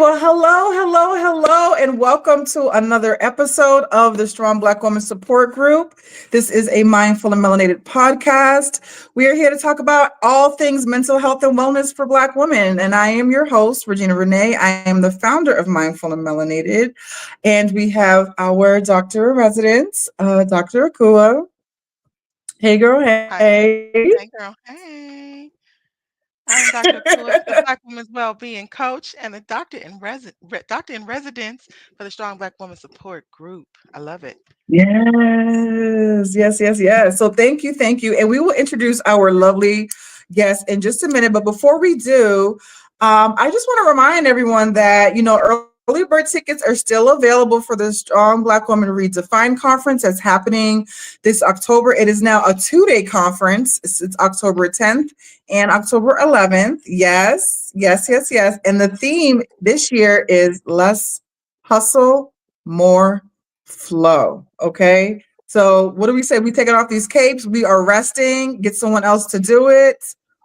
Well, hello, and welcome to another episode of the Strong Black Woman Support Group. This is a Mindful and Melanated podcast. We are here to talk about all things mental health and wellness for Black women. And I am your host, Regina Renee. I am the founder of Mindful and Melanated. And we have our doctor in residence, Dr. Akua. Hey, girl, Hi. hey. Hey, girl. Hey. I'm Dr. Akua, the Black Women's Wellbeing Coach and the doctor in residence for the Strong Black Woman Support Group. I love it. Yes. So thank you. And we will introduce our lovely guest in just a minute. But before we do, I just want to remind everyone that, early bird tickets are still available for the Strong Black Woman Redefined conference that's happening this October. It is now a 2-day conference. It's October 10th and October 11th. Yes. And the theme this year is less hustle, more flow. Okay. So what do we say? We taking off these capes. We are resting. Get someone else to do it.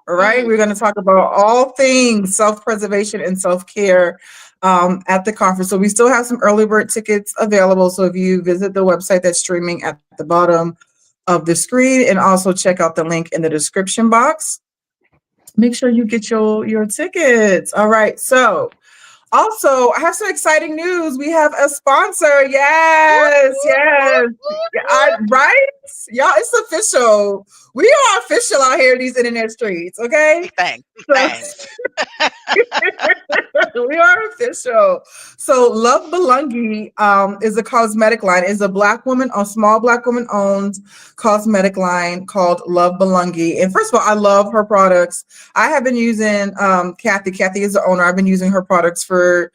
All right. Mm. We're going to talk about all things self-preservation and self-care at the conference. So we still have some early bird tickets available. So if you visit the website that's streaming at the bottom of the screen and also check out the link in the description box, make sure you get your tickets. All right. So also, I have some exciting news. We have a sponsor. Whoop, whoop, whoop, whoop. Right? Y'all, it's official. We are official out here in these internet streets, okay? Big thanks. Big So thanks. we are official. So Love Belungi is a cosmetic line, is a small black woman owned cosmetic line called Love Belungi. And first of all, I love her products. I have been using Kathy. Kathy is the owner. I've been using her products for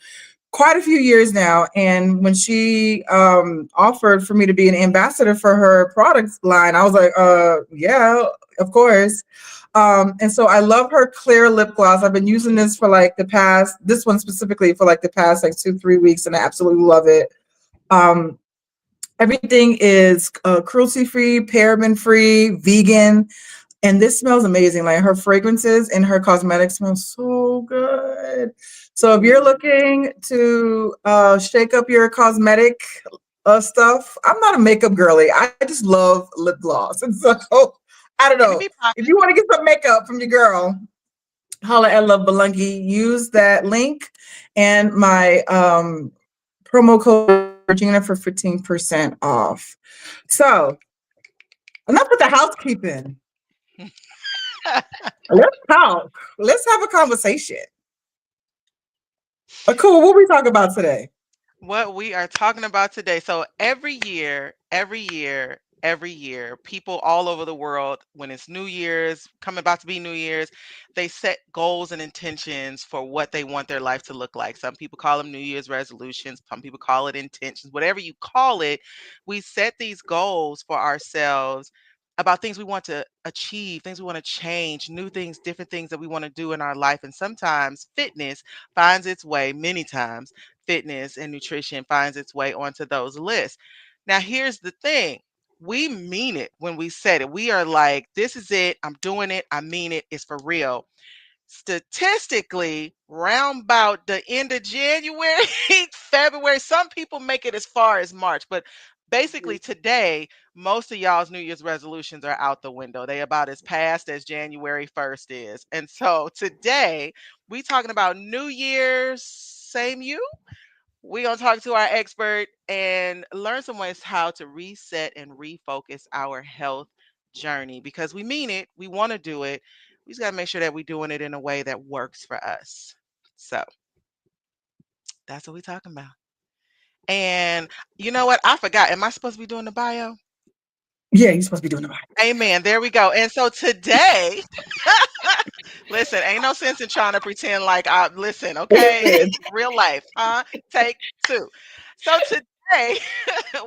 quite a few years now. And when she offered for me to be an ambassador for her products line, I was like, yeah, of course. And so I love her clear lip gloss. I've been using this for this one specifically for like the past like 2-3 weeks, and I absolutely love it. Um, Everything is cruelty free, paraben free, vegan, and this smells amazing. Like her fragrances and her cosmetics smell so good. So if you're looking to shake up your cosmetic stuff, I'm not a makeup girly. I just love lip gloss. And so I don't Give know. me If popping. you want to get some makeup from your girl, holla at Love Belungi. Use that link and my promo code Regina for 15% off. So enough with the housekeeping. Let's talk. Let's have a conversation. Cool. What we talk about today? What we are talking about today. So every year, people all over the world, when it's New Year's, coming about to be New Year's, they set goals and intentions for what they want their life to look like. Some people call them New Year's resolutions, some people call it intentions, whatever you call it. We set these goals for ourselves about things we want to achieve, things we want to change, new things, different things that we want to do in our life. And sometimes fitness finds its way, many times fitness and nutrition finds its way onto those lists. Now, here's the thing. We mean it when we said it. We are like, this is it. I'm doing it. I mean it. It's for real. Statistically, round about the end of January, February, some people make it as far as March, but basically today, most of y'all's New Year's resolutions are out the window. They about as past as January 1st is. And so today, we talking about New Year's, same you. We're going to talk to our expert and learn some ways how to reset and refocus our health journey because we mean it. We want to do it. We just got to make sure that we're doing it in a way that works for us. So that's what we're talking about. And you know what? I forgot. Am I supposed to be doing the bio? Yeah, you're supposed to be doing it. Amen. There we go. And so today, listen, ain't no sense in trying to pretend like I listen, okay? Listen. Real life, huh? Take two. So today,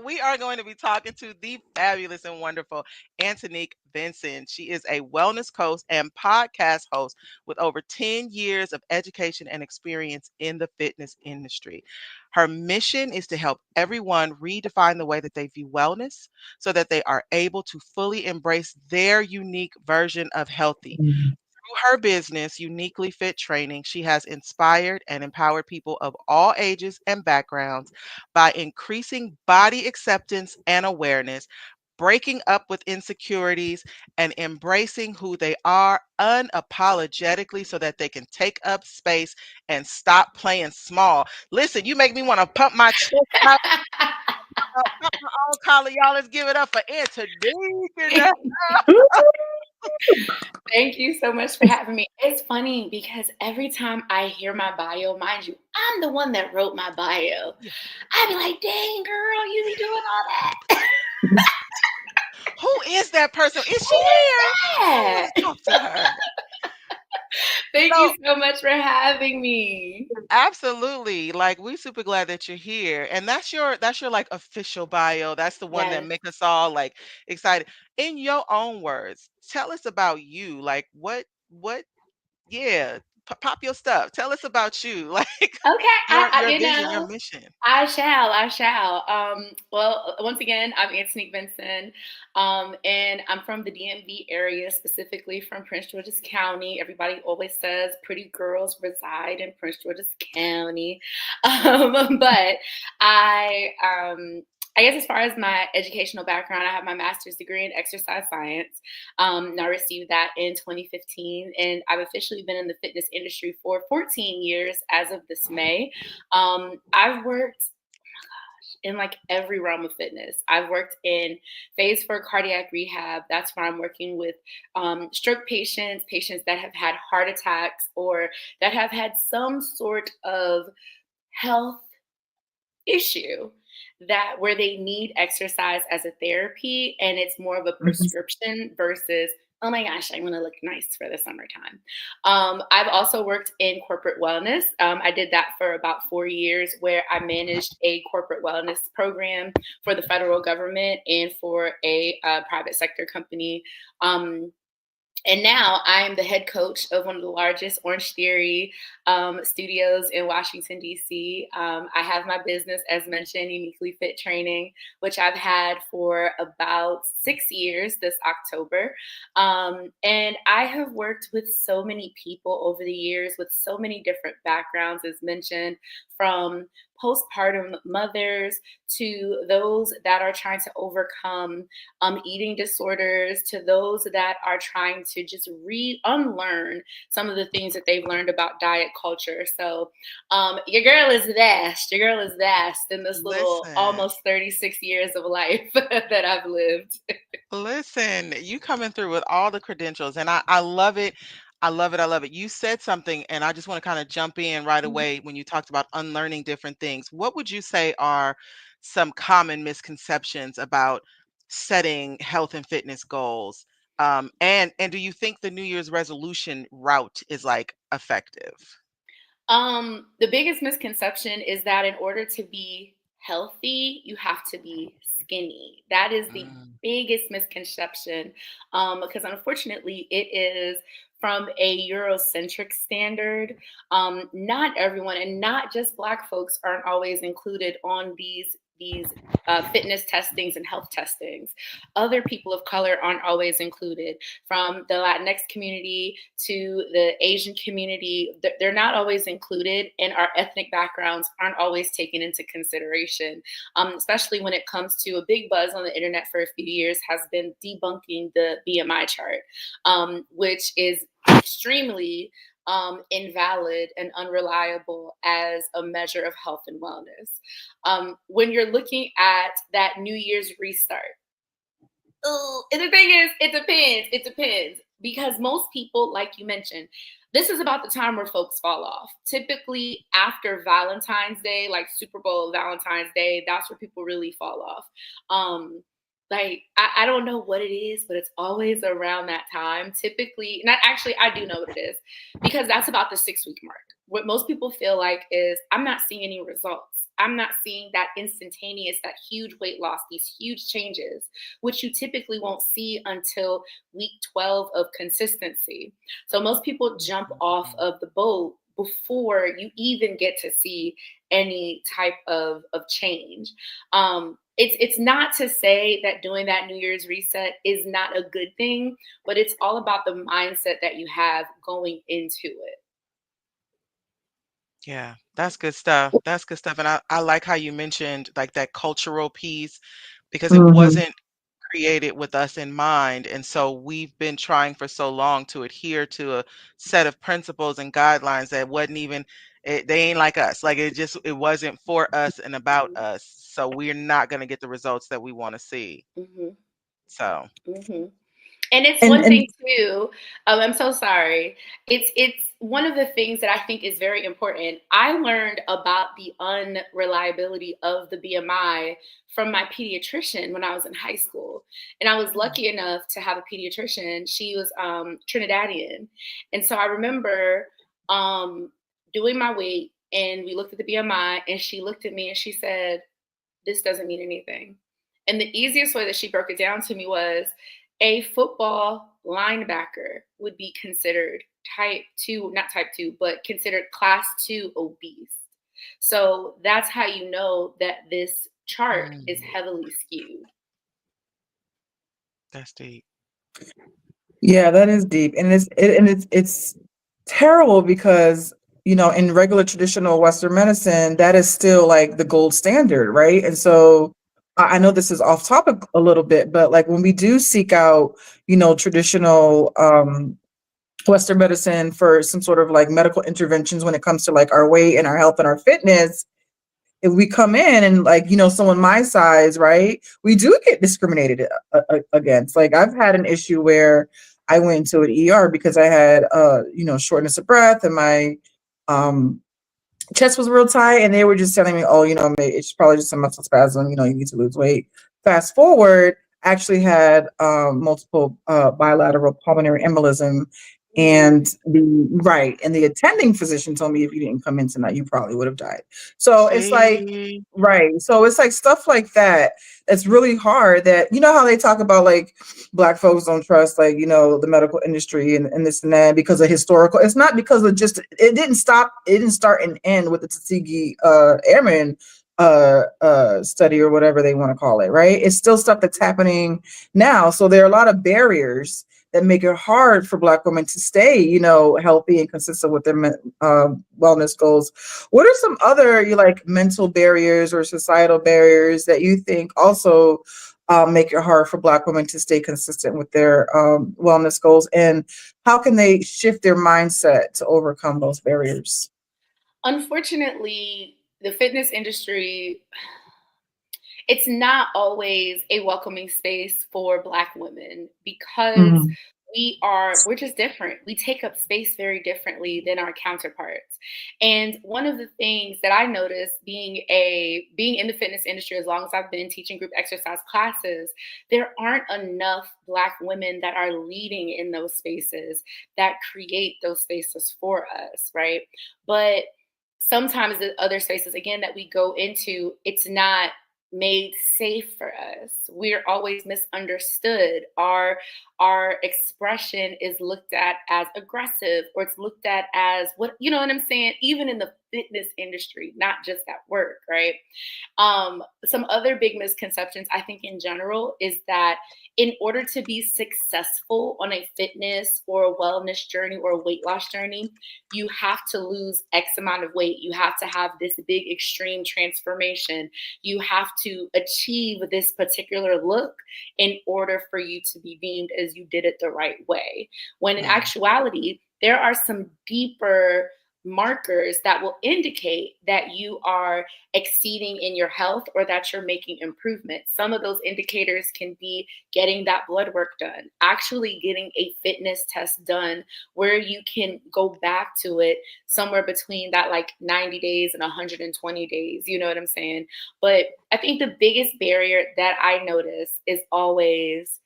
we are going to be talking to the fabulous and wonderful Antonique Vinson. She is a wellness coach and podcast host with over 10 years of education and experience in the fitness industry. Her mission is to help everyone redefine the way that they view wellness so that they are able to fully embrace their unique version of healthy Through her business, Uniquely Fit Training, she has inspired and empowered people of all ages and backgrounds by increasing body acceptance and awareness, breaking up with insecurities, and embracing who they are unapologetically so that they can take up space and stop playing small. Listen, you make me want to pump my chest out, pump my own collar. Y'all, let's give it up for Antonique in the Thank you so much for having me. It's funny because every time I hear my bio, mind you, I'm the one that wrote my bio. Yeah. I'd be like, dang, girl, you be doing all that. Who is that person? Is Who she here? is I want that? to talk to her. Thank So you so much for having me. absolutely. Like we super glad that you're here. And that's your like official bio. That's the one that Yes. make us all like excited. In your own words, tell us about you. Like what yeah, pop your stuff. Tell us about you. Like Okay. your vision, your mission. I shall. Well, once again, I'm Antonique Vinson, and I'm from the DMV area, specifically from Prince George's County. Everybody always says pretty girls reside in Prince George's County, but I, I guess as far as my educational background, I have my master's degree in exercise science. And I received that in 2015, and I've officially been in the fitness industry for 14 years as of this May. I've worked in like every realm of fitness. I've worked in phase 4 cardiac rehab. That's where I'm working with stroke patients, patients that have had heart attacks or that have had some sort of health issue that where they need exercise as a therapy, and it's more of a prescription versus, oh my gosh, I want to look nice for the summertime. I've also worked in corporate wellness. I did that for about 4 years, where I managed a corporate wellness program for the federal government and for a private sector company. And now I'm the head coach of one of the largest Orange Theory studios in Washington, D.C. I have my business, as mentioned, Uniquely Fit Training, which I've had for about 6 years this October. And I have worked with so many people over the years with so many different backgrounds, as mentioned, from postpartum mothers to those that are trying to overcome eating disorders, to those that are trying to just unlearn some of the things that they've learned about diet culture. So your girl is vast. Your girl is vast in this little Listen. almost 36 years of life that I've lived. Listen, you coming through with all the credentials, and I love it. I love it. I love it. You said something, and I just want to kind of jump in right away when you talked about unlearning different things. What would you say are some common misconceptions about setting health and fitness goals? And do you think the New Year's resolution route is like effective? The biggest misconception is that in order to be healthy, you have to be skinny. That is the Mm, biggest misconception, because unfortunately, it is from a Eurocentric standard. Not everyone, and not just Black folks, aren't always included on these fitness testings and health testings. Other people of color aren't always included, from the Latinx community to the Asian community. They're not always included, and our ethnic backgrounds aren't always taken into consideration, especially when it comes to a big buzz on the internet for a few years has been debunking the BMI chart, which is extremely invalid and unreliable as a measure of health and wellness. When you're looking at that New Year's restart, and the thing is, it depends. It depends. Because most people, like you mentioned, this is about the time where folks fall off. Typically after Valentine's Day, like Super Bowl, Valentine's Day, that's where people really fall off. Like I don't know what it is, but it's always around that time. Typically, not actually, I do know what it is, because that's about the 6 week mark. What most people feel like is, I'm not seeing any results. I'm not seeing that instantaneous, that huge weight loss, these huge changes, which you typically won't see until week 12 of consistency. So most people jump off mm, of the boat before you even get to see any type of change. it's not to say that doing that New Year's reset is not a good thing, but it's all about the mindset that you have going into it. Yeah, that's good stuff. That's good stuff. And I like how you mentioned like that cultural piece because it Mhm. wasn't created with us in mind. And so we've been trying for so long to adhere to a set of principles and guidelines that wasn't even, they ain't like us. Like it wasn't for us and about us. So we're not going to get the results that we want to see. Mm-hmm. So, Mm-hmm. And it's And one and thing too. I'm so sorry. It's one of the things that I think is very important. I learned about the unreliability of the BMI from my pediatrician when I was in high school, and I was lucky enough to have a pediatrician. She was Trinidadian, and so I remember doing my weight, and we looked at the BMI, and she looked at me and she said, "This doesn't mean anything." And the easiest way that she broke it down to me was a football linebacker would be considered type 2, not type 2, but considered class 2 obese. So that's how you know that this chart is mm, heavily skewed. that's deep. yeah, that is deep, and it's terrible because in regular traditional Western medicine, that is still like the gold standard, right? And so I know this is off topic a little bit, but like when we do seek out, traditional Western medicine for some sort of like medical interventions when it comes to like our weight and our health and our fitness, if we come in and like someone my size, right, we do get discriminated against. Like I've had an issue where I went into an ER because I had shortness of breath and my um chest was real tight, and they were just telling me, oh, it's probably just a muscle spasm, you need to lose weight. Fast forward, actually had multiple bilateral pulmonary embolism, and the attending physician told me if you didn't come in tonight, you probably would have died. So it's like, See? right. So it's like stuff like that. It's really hard that, how they talk about like Black folks don't trust like, the medical industry and this and that because of historical. It's not because of just, it didn't start and end with the Tuskegee Airmen study or whatever they want to call it, right? It's still stuff that's happening now. So there are a lot of barriers that make it hard for Black women to stay, healthy and consistent with their wellness goals. What are some other like mental barriers or societal barriers that you think also make it hard for Black women to stay consistent with their wellness goals, and how can they shift their mindset to overcome those barriers? Unfortunately, the fitness industry, it's not always a welcoming space for Black women because Mhm. we're just different. We take up space very differently than our counterparts. And one of the things that I noticed being in the fitness industry as long as I've been teaching group exercise classes, there aren't enough Black women that are leading in those spaces that create those spaces for us, right? But sometimes the other spaces again that we go into, it's not made safe for us. We're always misunderstood. Our expression is looked at as aggressive, or it's looked at as what, you know what I'm saying, even in the fitness industry, not just at work, right? Some other big misconceptions I think in general is that in order to be successful on a fitness or a wellness journey or a weight loss journey, you have to lose X amount of weight. You have to have this big extreme transformation. You have to achieve this particular look in order for you to be deemed as you did it the right way. When in Yeah. actuality, there are some deeper markers that will indicate that you are exceeding in your health or that you're making improvements. Some of those indicators can be getting that blood work done, actually getting a fitness test done where you can go back to it somewhere between that like 90 days and 120 days. You know what I'm saying? But I think the biggest barrier that I notice is always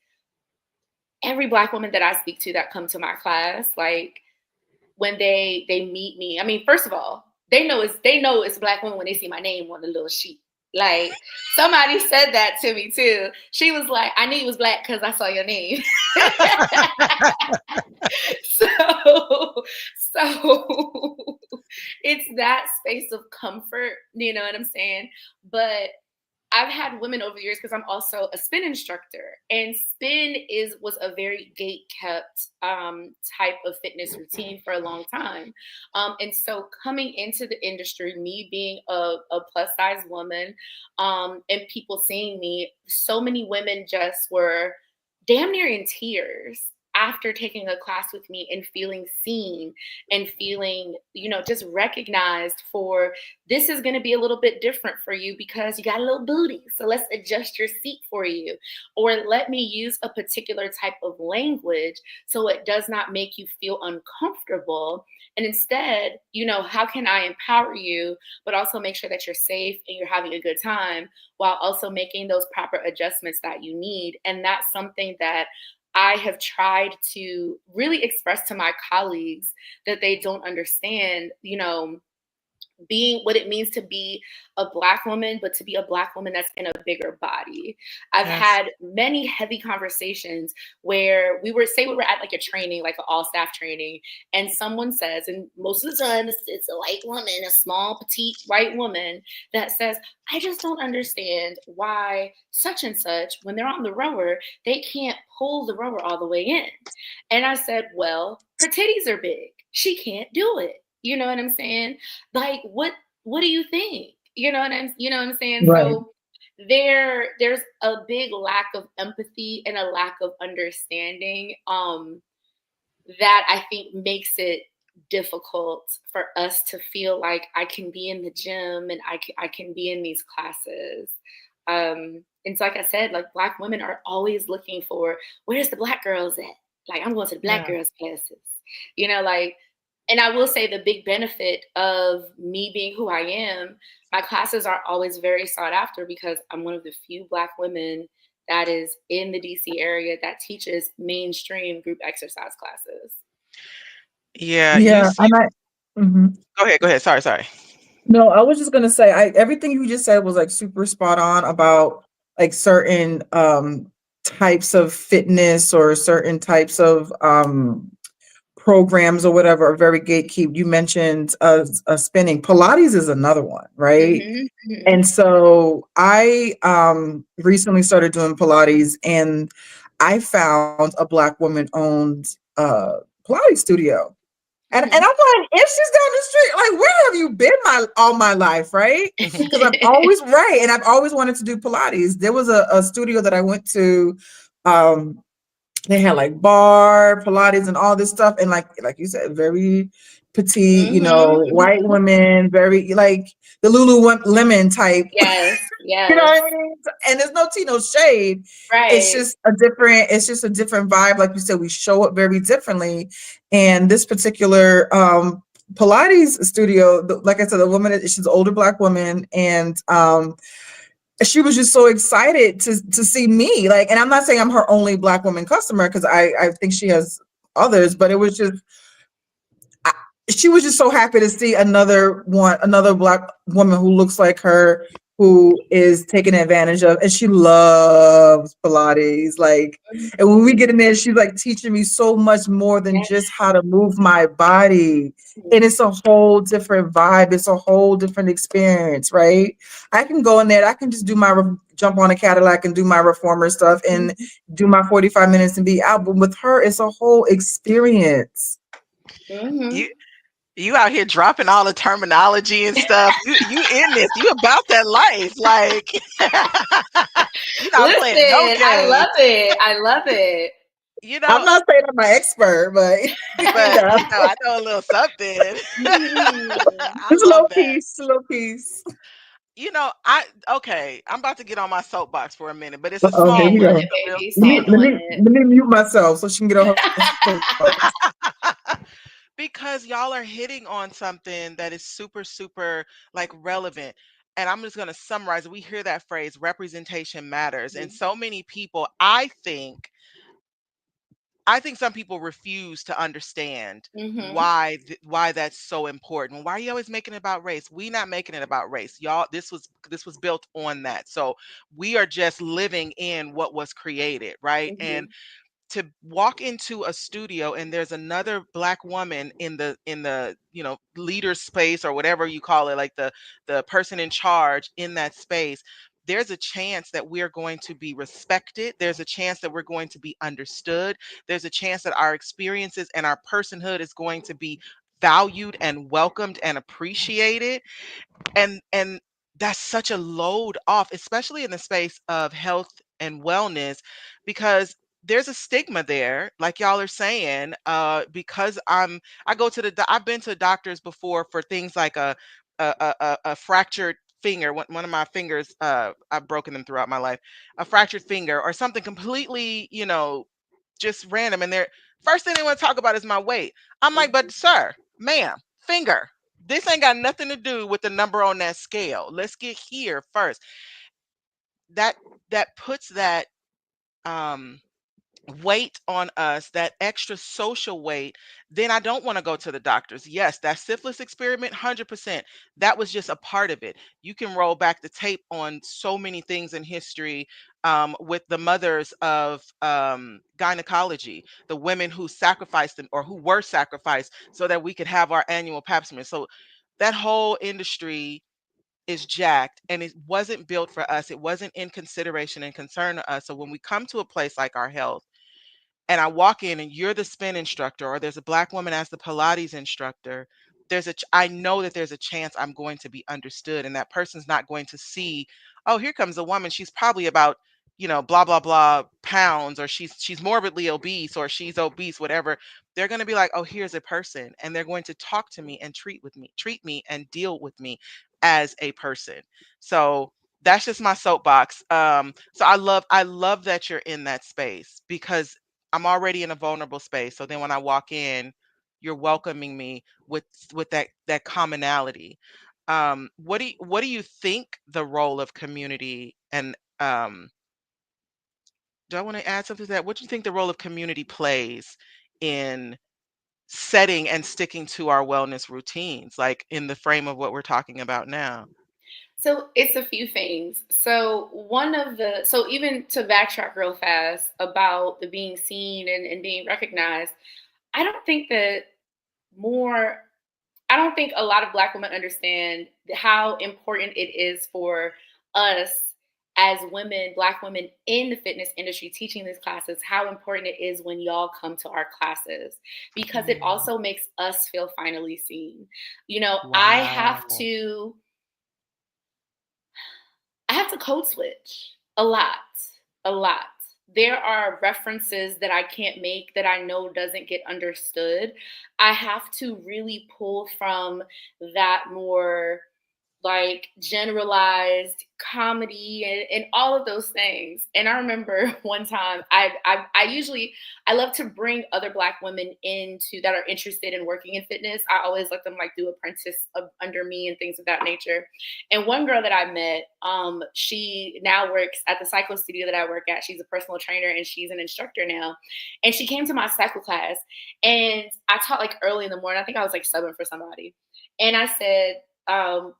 every Black woman that I speak to that come to my class, like when they meet me. I mean, first of all, they know it's a Black woman when they see my name on the little sheet. Like somebody said that to me too. She was like, "I knew you was Black because I saw your name." so it's that space of comfort, you know what I'm saying? But I've had women over the years because I'm also a spin instructor, and spin was a very gate kept type of fitness routine for a long time. And so coming into the industry, me being a plus size woman, and people seeing me, so many women just were damn near in tears after taking a class with me and feeling seen and feeling, just recognized for, this is going to be a little bit different for you because you got a little booty. So let's adjust your seat for you. Or let me use a particular type of language so it does not make you feel uncomfortable. And instead, how can I empower you, but also make sure that you're safe and you're having a good time while also making those proper adjustments that you need. And that's something that I have tried to really express to my colleagues, that they don't understand, being what it means to be a Black woman, but to be a Black woman that's in a bigger body. I've Yes. had many heavy conversations where we were at like a training, like an all staff training, and someone says, and most of the time it's a white woman, a small, petite white woman that says, I just don't understand why such and such, when they're on the rower, they can't pull the rower all the way in. And I said, well, her titties are big. She can't do it. You know what I'm saying? Like, what do you think? You know what I'm saying? Right. So there's a big lack of empathy and a lack of understanding that I think makes it difficult for us to feel like I can be in the gym and I can be in these classes. And so, like I said, like Black women are always looking for, where's the Black girls at? Like, I'm going to the Black girls classes, like. And I will say the big benefit of me being who I am, my classes are always very sought after because I'm one of the few Black women that is in the DC area that teaches mainstream group exercise classes. Yeah. Yeah, and Go ahead. Sorry. no, I was just gonna say, everything you just said was like super spot on about like certain types of fitness or certain types of programs or whatever are very gatekeep. You mentioned spinning. Pilates is another one, right? Mm-hmm, mm-hmm. And so I recently started doing Pilates, and I found a Black woman owned Pilates studio. And I'm like, it's just down the street. Like, where have you been all my life, right? Because I've always and I've always wanted to do Pilates. There was a studio that I went to. They had like bar, Pilates, and all this stuff, and like you said, very petite, white women, very like the Lululemon type. Yes. You know what I mean? And there's no tea, no shade. Right. It's just a different vibe. Like you said, we show up very differently. And this particular Pilates studio, like I said, the woman, she's an older Black woman, and she was just so excited to see me. Like, and I'm not saying I'm her only Black woman customer, because I think she has others, but it was just, she was just so happy to see another Black woman who looks like her, who is taken advantage of, and she loves Pilates. Like, and when we get in there, she's like teaching me so much more than just how to move my body. And it's a whole different vibe. It's a whole different experience, right? I can go in there, I can just do jump on a Cadillac and do my reformer stuff and do my 45 minutes and be out. But with her, it's a whole experience. Mm-hmm. You out here dropping all the terminology and stuff. You in this. You about that life. Like, you're not playing no games. I love it. I'm not saying I'm an expert, but I know a little something. It's a little piece. I'm about to get on my soapbox for a minute, but it's a small one. one. Let me mute myself so she can get on her. Because y'all are hitting on something that is super, super like relevant. And I'm just going to summarize it. We hear that phrase, representation matters. And so many people, I think some people refuse to understand why that's so important. Why are you always making it about race? We're not making it about race. Y'all, this was built on that. So we are just living in what was created, right? And to walk into a studio and there's another Black woman in the leader space or whatever you call it, like the person in charge in that space, there's a chance that we're going to be respected. There's a chance that we're going to be understood. There's a chance that our experiences and our personhood is going to be valued and welcomed and appreciated. And that's such a load off, especially in the space of health and wellness, because there's a stigma there, like y'all are saying, because I go to I've been to doctors before for things like a fractured finger. One of my fingers, I've broken them throughout my life, a fractured finger or something completely, just random. And they're first thing they want to talk about is my weight. I'm like, but sir, ma'am, finger. This ain't got nothing to do with the number on that scale. Let's get here first. That puts that um weight on us, that extra social weight. Then I don't want to go to the doctors. Yes, that syphilis experiment, 100%. That was just a part of it. You can roll back the tape on so many things in history, with the mothers of gynecology, the women who sacrificed them or who were sacrificed so that we could have our annual pap smear. So that whole industry is jacked, and it wasn't built for us. It wasn't in consideration and concern to us. So when we come to a place like our health, and I walk in and you're the spin instructor, or there's a Black woman as the Pilates instructor, I know that there's a chance I'm going to be understood, and that person's not going to see, oh, here comes a woman. She's probably about, blah, blah, blah pounds, or she's morbidly obese, or she's obese, whatever. They're going to be like, oh, here's a person. And they're going to talk to me and treat me and deal with me as a person. So that's just my soapbox. So I love that you're in that space, because I'm already in a vulnerable space. So then when I walk in, you're welcoming me with that commonality. What do you think the role of community and do I want to add something to that? What do you think the role of community plays in setting and sticking to our wellness routines, like in the frame of what we're talking about now? So it's a few things. So even to backtrack real fast about the being seen and being recognized, I don't think that more, I don't think a lot of Black women understand how important it is for us as women, Black women in the fitness industry teaching these classes, how important it is when y'all come to our classes, because it Mm. also makes us feel finally seen. Wow. I have to code switch a lot, a lot. There are references that I can't make that I know doesn't get understood. I have to really pull from that more like generalized comedy and all of those things. And I remember one time I love to bring other Black women into that are interested in working in fitness. I always let them like do apprentice under me and things of that nature. And one girl that I met, she now works at the cycle studio that I work at. She's a personal trainer and she's an instructor now. And she came to my cycle class and I taught like early in the morning. I think I was like subbing for somebody. And I said,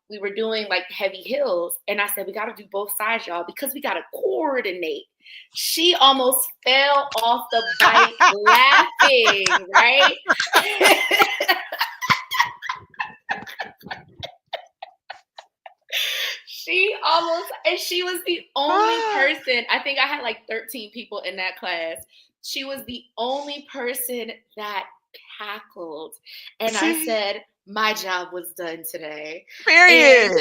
we were doing like heavy hills. And I said, we got to do both sides, y'all, because we got to coordinate. She almost fell off the bike laughing, right? She was the only person, I think I had like 13 people in that class. She was the only person that cackled. And I said, my job was done today. Period.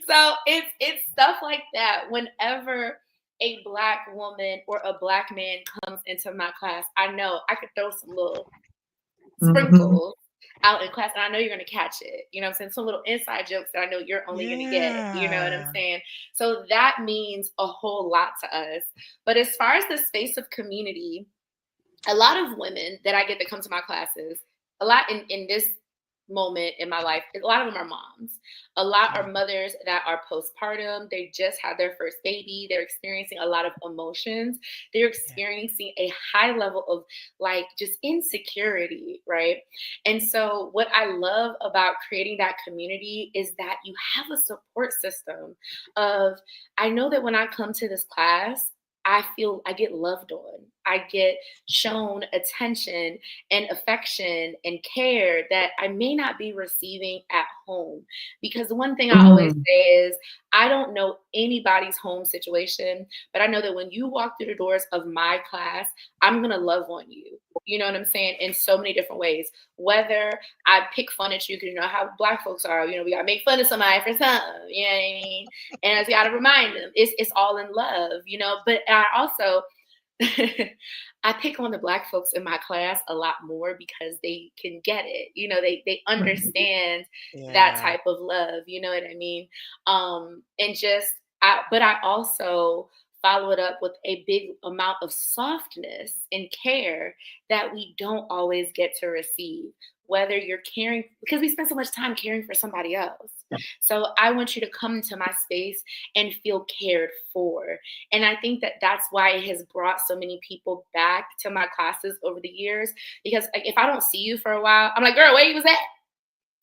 So it's stuff like that. Whenever a Black woman or a Black man comes into my class, I know I could throw some little sprinkles out in class, and I know you're going to catch it. You know what I'm saying? Some little inside jokes that I know you're only going to get. You know what I'm saying? So that means a whole lot to us. But as far as the space of community, a lot of women that I get that come to my classes, a lot in this moment in my life, a lot of them are moms. A lot are mothers that are postpartum. They just had their first baby. They're experiencing a lot of emotions. They're experiencing a high level of like just insecurity, right? And so what I love about creating that community is that you have a support system of, I know that when I come to this class, I feel I get loved on. I get shown attention and affection and care that I may not be receiving at home. Because the one thing I always say is, I don't know anybody's home situation, but I know that when you walk through the doors of my class, I'm going to love on you. You know what I'm saying? In so many different ways. Whether I pick fun at you because you know how Black folks are, you know, we got to make fun of somebody for something, you know what I mean? And I got to remind them it's all in love, you know. But I also, I pick on the Black folks in my class a lot more because they can get it. You know, they understand that type of love, you know what I mean? And just, but I also follow it up with a big amount of softness and care that we don't always get to receive, whether you're caring, because we spend so much time caring for somebody else. So I want you to come into my space and feel cared for. And I think that that's why it has brought so many people back to my classes over the years, because like, if I don't see you for a while, I'm like, girl, where you was at?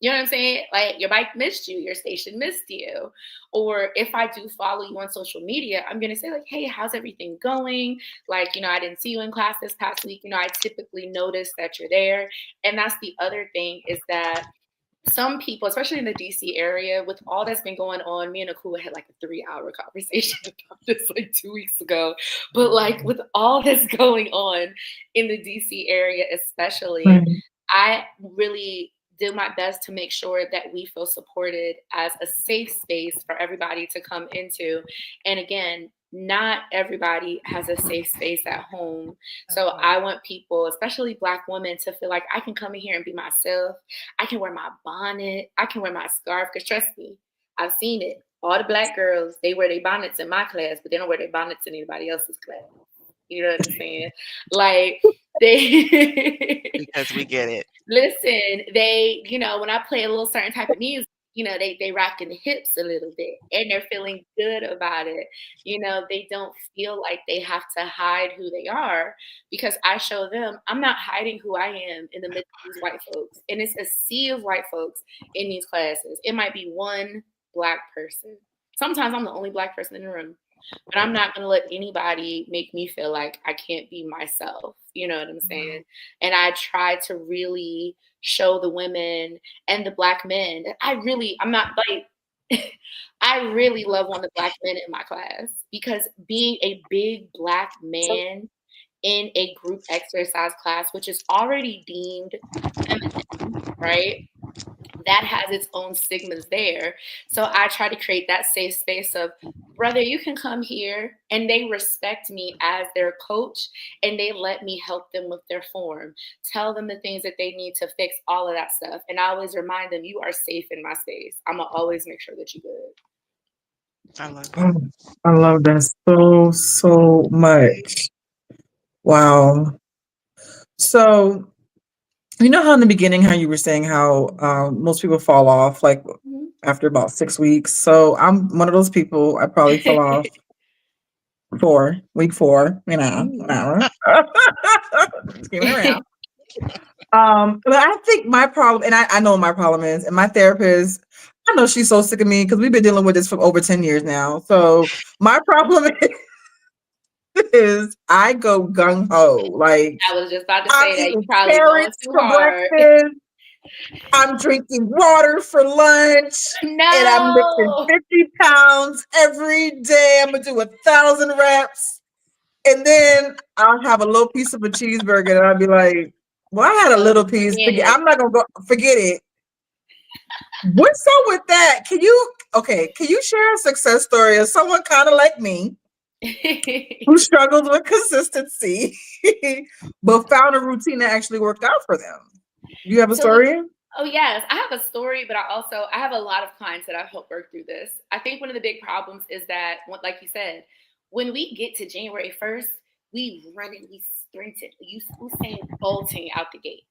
You know what I'm saying? Like, your bike missed you, your station missed you. Or if I do follow you on social media, I'm going to say like, hey, how's everything going? Like, you know, I didn't see you in class this past week. You know, I typically notice that you're there. And that's the other thing, is that some people, especially in the DC area, with all that's been going on, me and Akua had like a 3-hour conversation about this like 2 weeks ago. But like, with all that's going on in the DC area, especially, I really do my best to make sure that we feel supported as a safe space for everybody to come into. And again, not everybody has a safe space at home. So I want people, especially Black women, to feel like I can come in here and be myself. I can wear my bonnet. I can wear my scarf. Because trust me, I've seen it. All the Black girls, they wear their bonnets in my class, but they don't wear their bonnets in anybody else's class. You know what I'm saying? Like, because we get it. Listen, they, you know, when I play a little certain type of music, you know, they rocking the hips a little bit and they're feeling good about it. You know, they don't feel like they have to hide who they are, because I show them I'm not hiding who I am in the midst of these white folks. And it's a sea of white folks in these classes. It might be one Black person. Sometimes I'm the only Black person in the room. But I'm not going to let anybody make me feel like I can't be myself. You know what I'm saying? And I try to really show the women and the Black men that I'm not like, I really love on the Black men in my class, because being a big Black man in a group exercise class, which is already deemed feminine, right? That has its own stigmas there. So I try to create that safe space of, brother, you can come here, and they respect me as their coach, and they let me help them with their form, tell them the things that they need to fix, all of that stuff. And I always remind them, you are safe in my space. I'm gonna always make sure that you're good. I love that. I love that so much. Wow. So, you know how in the beginning, how you were saying how most people fall off like after about 6 weeks. So I'm one of those people. I probably fell off week 4, you know, whatever. Just keep it around. But I think my problem, and I know what my problem is, and my therapist, I know she's so sick of me because we've been dealing with this for over 10 years now. So my problem is I go gung ho. Like, I was just about to I'm say that. You eating probably going carrots too for hard. breakfast. I'm drinking water for lunch. No. And I'm lifting 50 pounds every day. I'm gonna do 1,000 reps. And then I'll have a little piece of a cheeseburger and I'll be like, well, I had a little piece. I'm not gonna go forget it. What's up with that? Can you share a success story of someone kind of like me who struggled with consistency but found a routine that actually worked out for them? Do you have a story? Oh, yes. I have a story, but I have a lot of clients that I've helped work through this. I think one of the big problems is that, like you said, when we get to January 1st, we running, we sprinting, Usain bolting out the gate.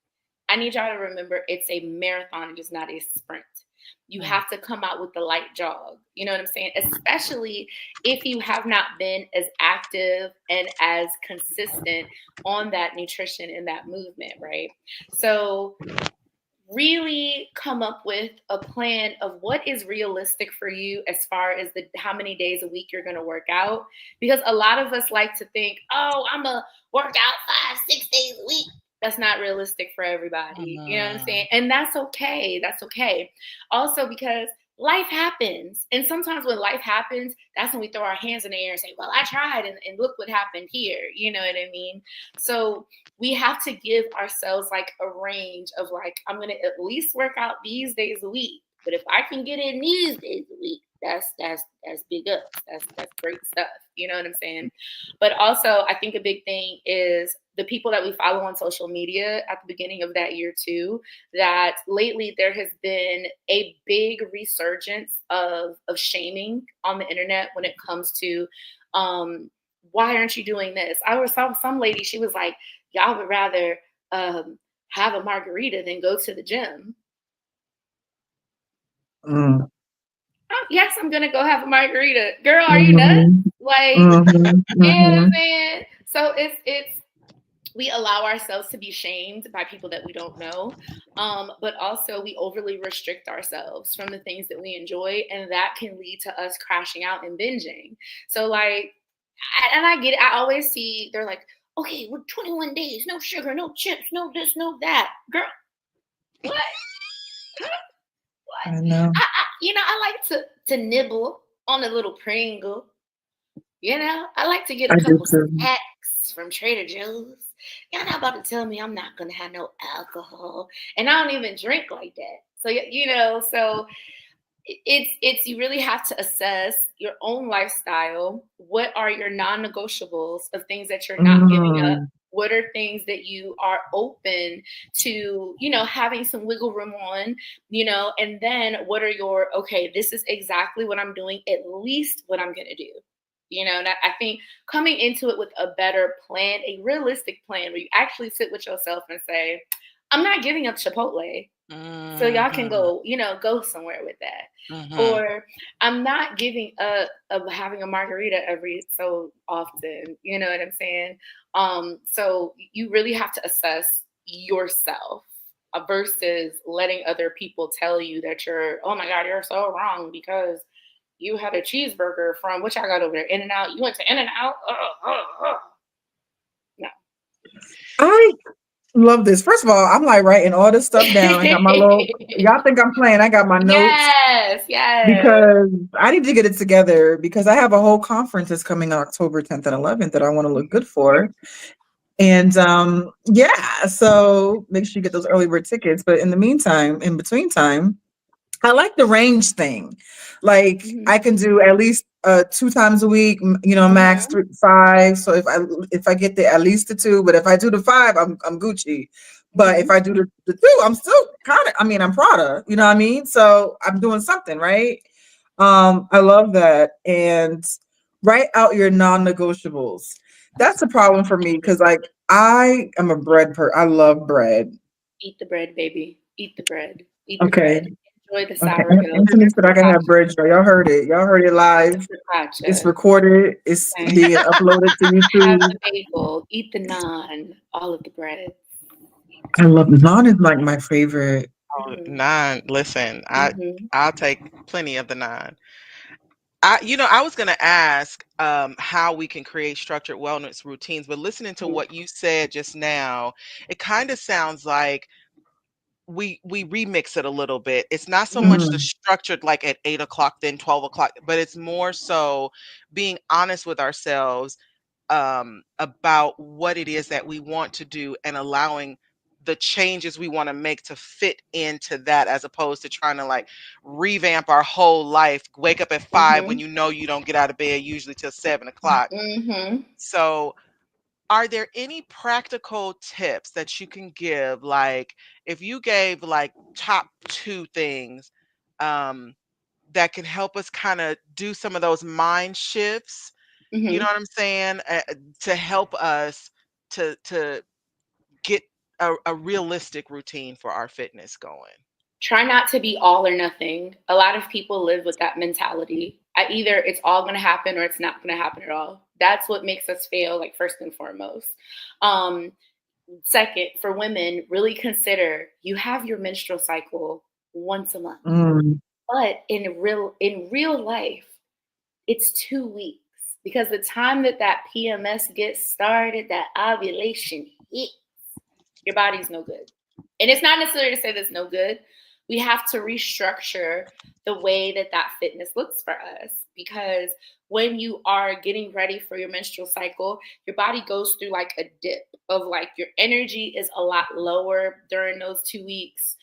I need y'all to remember it's a marathon, it is not a sprint. You have to come out with the light jog. You know what I'm saying? Especially if you have not been as active and as consistent on that nutrition and that movement, right? So really come up with a plan of what is realistic for you as far as how many days a week you're going to work out. Because a lot of us like to think, oh, I'm going to work out 5-6 days a week. That's not realistic for everybody. You know what I'm Mhm. saying? And that's okay. That's okay. Also, because life happens. And sometimes when life happens, that's when we throw our hands in the air and say, well, I tried and look what happened here. You know what I mean? So we have to give ourselves like a range of like, I'm going to at least work out these days a week. But if I can get in these days a week, that's big ups. That's great stuff. You know what I'm saying? But also, I think a big thing is the people that we follow on social media at the beginning of that year too, that lately there has been a big resurgence of shaming on the internet when it comes to why aren't you doing this? I was some lady, she was like, y'all would rather have a margarita than go to the gym. Mm. Oh, yes, I'm gonna go have a margarita. Girl, are you nuts? Mhm. Like, Mhm. you know what I'm Mhm. saying? So it's we allow ourselves to be shamed by people that we don't know, but also we overly restrict ourselves from the things that we enjoy, and that can lead to us crashing out and binging. So like, and I get it. I always see they're like, okay, we're 21 days, no sugar, no chips, no this, no that. Girl, what? What? I know. I like to nibble on a little Pringle. I like to get I a do couple too. snacks from Trader Joe's. Y'all not about to tell me I'm not gonna have no alcohol, and I don't even drink like that. So so it's you really have to assess your own lifestyle. What are your non-negotiables of things that you're not giving up? Mm. What are things that you are open to, having some wiggle room on, and then what are your, okay, this is exactly what I'm doing, at least what I'm going to do. And I think coming into it with a better plan, a realistic plan where you actually sit with yourself and say, I'm not giving up Chipotle. So y'all can Mhm. go somewhere with that. Mhm. Or I'm not giving up of having a margarita every so often. You know what I'm saying? So you really have to assess yourself versus letting other people tell you that oh my God, you're so wrong because you had a cheeseburger from which I got over there, In-N-Out. You went to In-N-Out? No. I love this. First of all, I'm like writing all this stuff down. I got my little, y'all think I'm playing. I got my notes Yes. because I need to get it together because I have a whole conference that's coming on October 10th and 11th that I want to look good for. And yeah, so make sure you get those early bird tickets. But in the meantime, in between time, I like the range thing. Like Mhm. I can do at least 2 times a week, max Mhm. 3 5. So if I get the at least the 2, but if I do the 5, I'm Gucci. But if Mhm. I do the 2, I'm still kind of, I'm Prada, you know what I mean? So I'm doing something, right? I love that. And write out your non-negotiables. That's a problem for me because like I am a I love bread. Eat the bread, baby. Eat the bread. Eat the Okay. bread. Enjoy the Okay. sourdough. Anthony said I can have bread, Joe. Y'all heard it. Y'all heard it Eat the live. It's focaccia. recorded. It's Okay. being uploaded to Have YouTube. the bagel. Eat the naan. All of the bread. I love naan is like my favorite. Oh, Mhm. nine. Listen, Mhm. I'll take plenty of the nine. I was going to ask how we can create structured wellness routines, but listening to Mhm. what you said just now, it kind of sounds like we remix it a little bit. It's not so much the Mm, structured like at 8 o'clock, then 12 o'clock, but it's more so being honest with ourselves about what it is that we want to do and allowing the changes we want to make to fit into that as opposed to trying to like revamp our whole life, wake up at 5 when Mhm. you don't get out of bed usually till 7 o'clock. Mhm. So are there any practical tips that you can give? Like if you gave like top two things um, that can help us kind of do some of those mind shifts, you know Mhm. what I'm saying? To help us to get a realistic routine for our fitness going. Try not to be all or nothing. A lot of people live with that mentality. Either it's all going to happen or it's not going to happen at all. That's what makes us fail, like first and foremost. Um, Second, for women, really consider you have your menstrual cycle once a month, mm, but in real life, it's 2 weeks because the time that PMS gets started, that ovulation hits. your body's no good. And it's not necessarily to say that's no good. We have to restructure the way that that fitness looks for us, because when you are getting ready for your menstrual cycle, your body goes through like a dip of like your energy is a lot lower during those 2 weeks.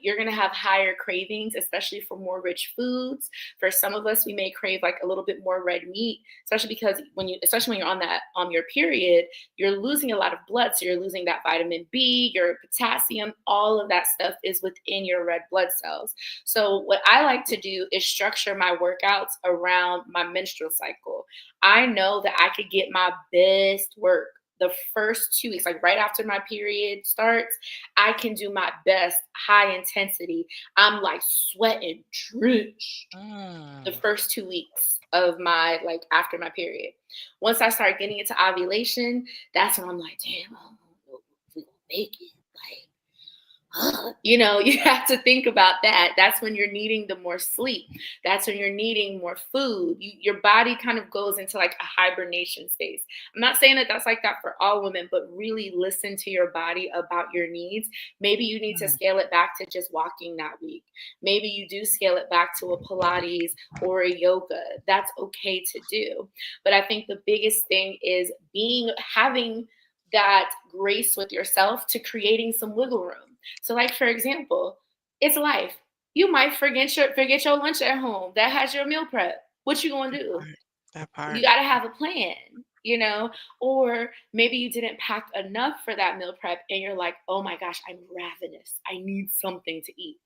You're gonna have higher cravings, especially for more rich foods. For some of us, we may crave like a little bit more red meat, especially because especially when you're on that your period, you're losing a lot of blood, so you're losing that vitamin B, your potassium, all of that stuff is within your red blood cells. So what I like to do is structure my workouts around my menstrual cycle. I know that I could get my best work the first 2 weeks, like right after my period starts. I can do my best high intensity. I'm like sweating drenched the first 2 weeks of my like after my period. Once I start getting into ovulation, that's when I'm like, damn, I don't know if we gonna make it. Like, you have to think about that. That's when you're needing the more sleep. That's when you're needing more food. Your body kind of goes into like a hibernation space. I'm not saying that that's like that for all women, but really listen to your body about your needs. Maybe you need to scale it back to just walking that week. Maybe you do scale it back to a Pilates or a yoga. That's okay to do. But I think the biggest thing is having that grace with yourself to creating some wiggle room. So, like for example, it's life. You might forget your lunch at home that has your meal prep. What you gonna do? That part. You gotta have a plan. Or maybe you didn't pack enough for that meal prep and you're like, oh my gosh, I'm ravenous. I need something to eat.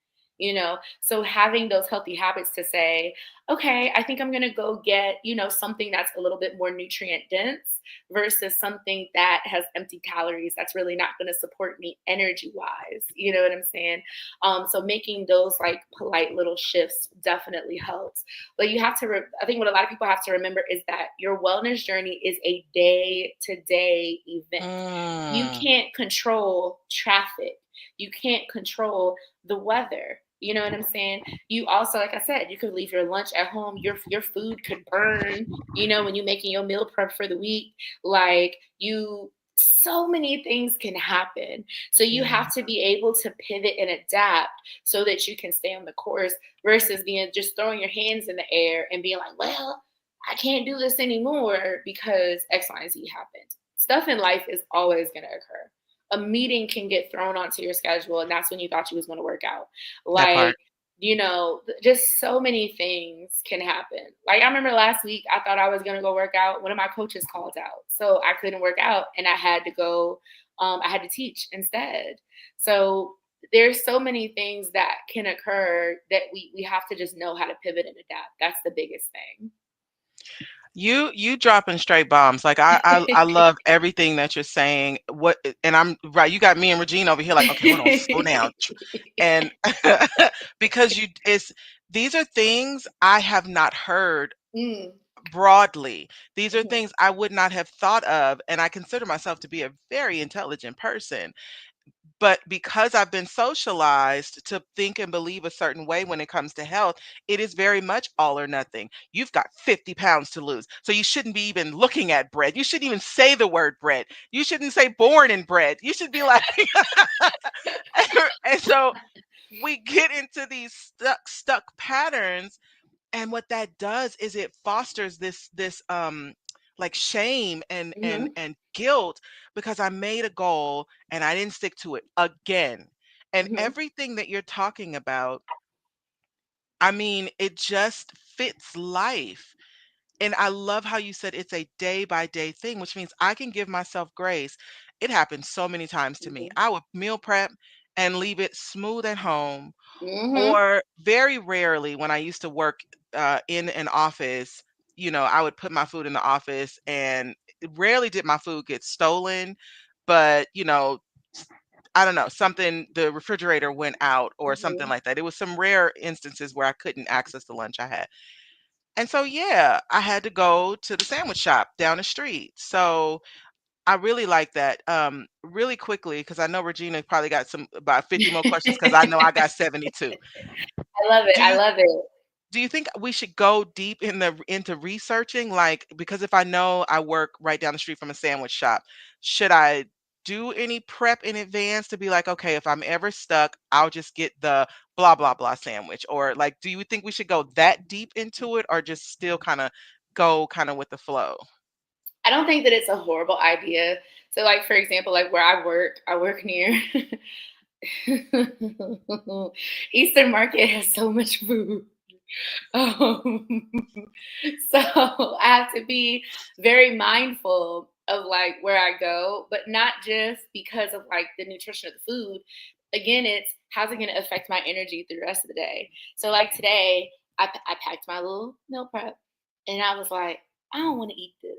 So having those healthy habits to say, okay, I think I'm gonna go get, something that's a little bit more nutrient dense versus something that has empty calories that's really not gonna support me energy wise. You know what I'm saying? So making those like polite little shifts definitely helps. But you have to, I think what a lot of people have to remember is that your wellness journey is a day to day event. You can't control traffic. You can't control the weather. You know what I'm saying? You also, like I said, you could leave your lunch at home. Your food could burn, when you're making your meal prep for the week. So many things can happen. So you have to be able to pivot and adapt so that you can stay on the course versus being just throwing your hands in the air and being like, well, I can't do this anymore because X, Y, and Z happened. Stuff in life is always going to occur. A meeting can get thrown onto your schedule, and that's when you thought you was going to work out. Like, just so many things can happen. Like I remember last week, I thought I was going to go work out. One of my coaches called out, so I couldn't work out, and I had to go. I had to teach instead. So there's so many things that can occur that we have to just know how to pivot and adapt. That's the biggest thing. You dropping straight bombs. Like I love everything that you're saying. And I'm right. You got me and Regina over here like, okay, hold on, slow down. And because these are things I have not heard broadly. These are things I would not have thought of. And I consider myself to be a very intelligent person. But because I've been socialized to think and believe a certain way when it comes to health, it is very much all or nothing. You've got 50 pounds to lose. So you shouldn't be even looking at bread. You shouldn't even say the word bread. You shouldn't say born in bread. You should be like, and so we get into these stuck patterns. And what that does is it fosters this like shame and guilt because I made a goal and I didn't stick to it again. And everything that you're talking about, I mean, it just fits life. And I love how you said it's a day by day thing, which means I can give myself grace. It happens so many times to me. I would meal prep and leave it smooth at home, or very rarely when I used to work in an office, I would put my food in the office, and rarely did my food get stolen. But, I don't know, something, the refrigerator went out or something like that. It was some rare instances where I couldn't access the lunch I had. And so, yeah, I had to go to the sandwich shop down the street. So I really like that. Really quickly, because I know Regina probably got about 50 more questions because I know I got 72. I love it. Do I you love it. do you think we should go deep into researching? Like, because if I know I work right down the street from a sandwich shop, should I do any prep in advance to be like, okay, if I'm ever stuck, I'll just get the blah, blah, blah sandwich? Or like, do you think we should go that deep into it or just still kind of go kind of with the flow? I don't think that it's a horrible idea. So, like, for example, like where I work near Eastern Market has so much food. Um, so I have to be very mindful of like where I go, but not just because of like the nutrition of the food. Again, it's how's it going to affect my energy through the rest of the day. So like today, I packed my little meal prep, and I was like, I don't want to eat this,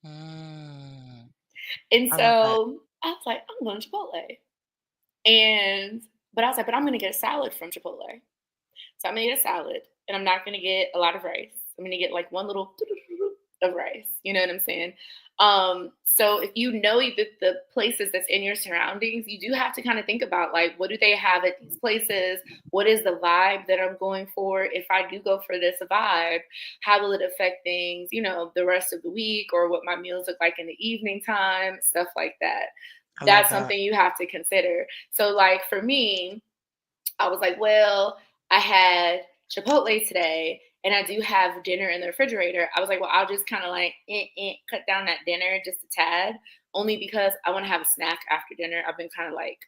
Mm, and I love that. so I was like, I'm going to Chipotle, and but I was like, but I'm going to get a salad from Chipotle. So I'm gonna get a salad, and I'm not gonna get a lot of rice. I'm gonna get like one little of rice. You know what I'm saying? So if you know the places that's in your surroundings, you do have to kind of think about like, what do they have at these places? What is the vibe that I'm going for? If I do go for this vibe, how will it affect things, you know, the rest of the week, or what my meals look like in the evening time, stuff like that. I love That's that. something you have to consider. So like for me, I was like, well, I had Chipotle today and I do have dinner in the refrigerator. I was like, well, I'll just kind of like cut down that dinner just a tad, only because I want to have a snack after dinner. I've been kind of like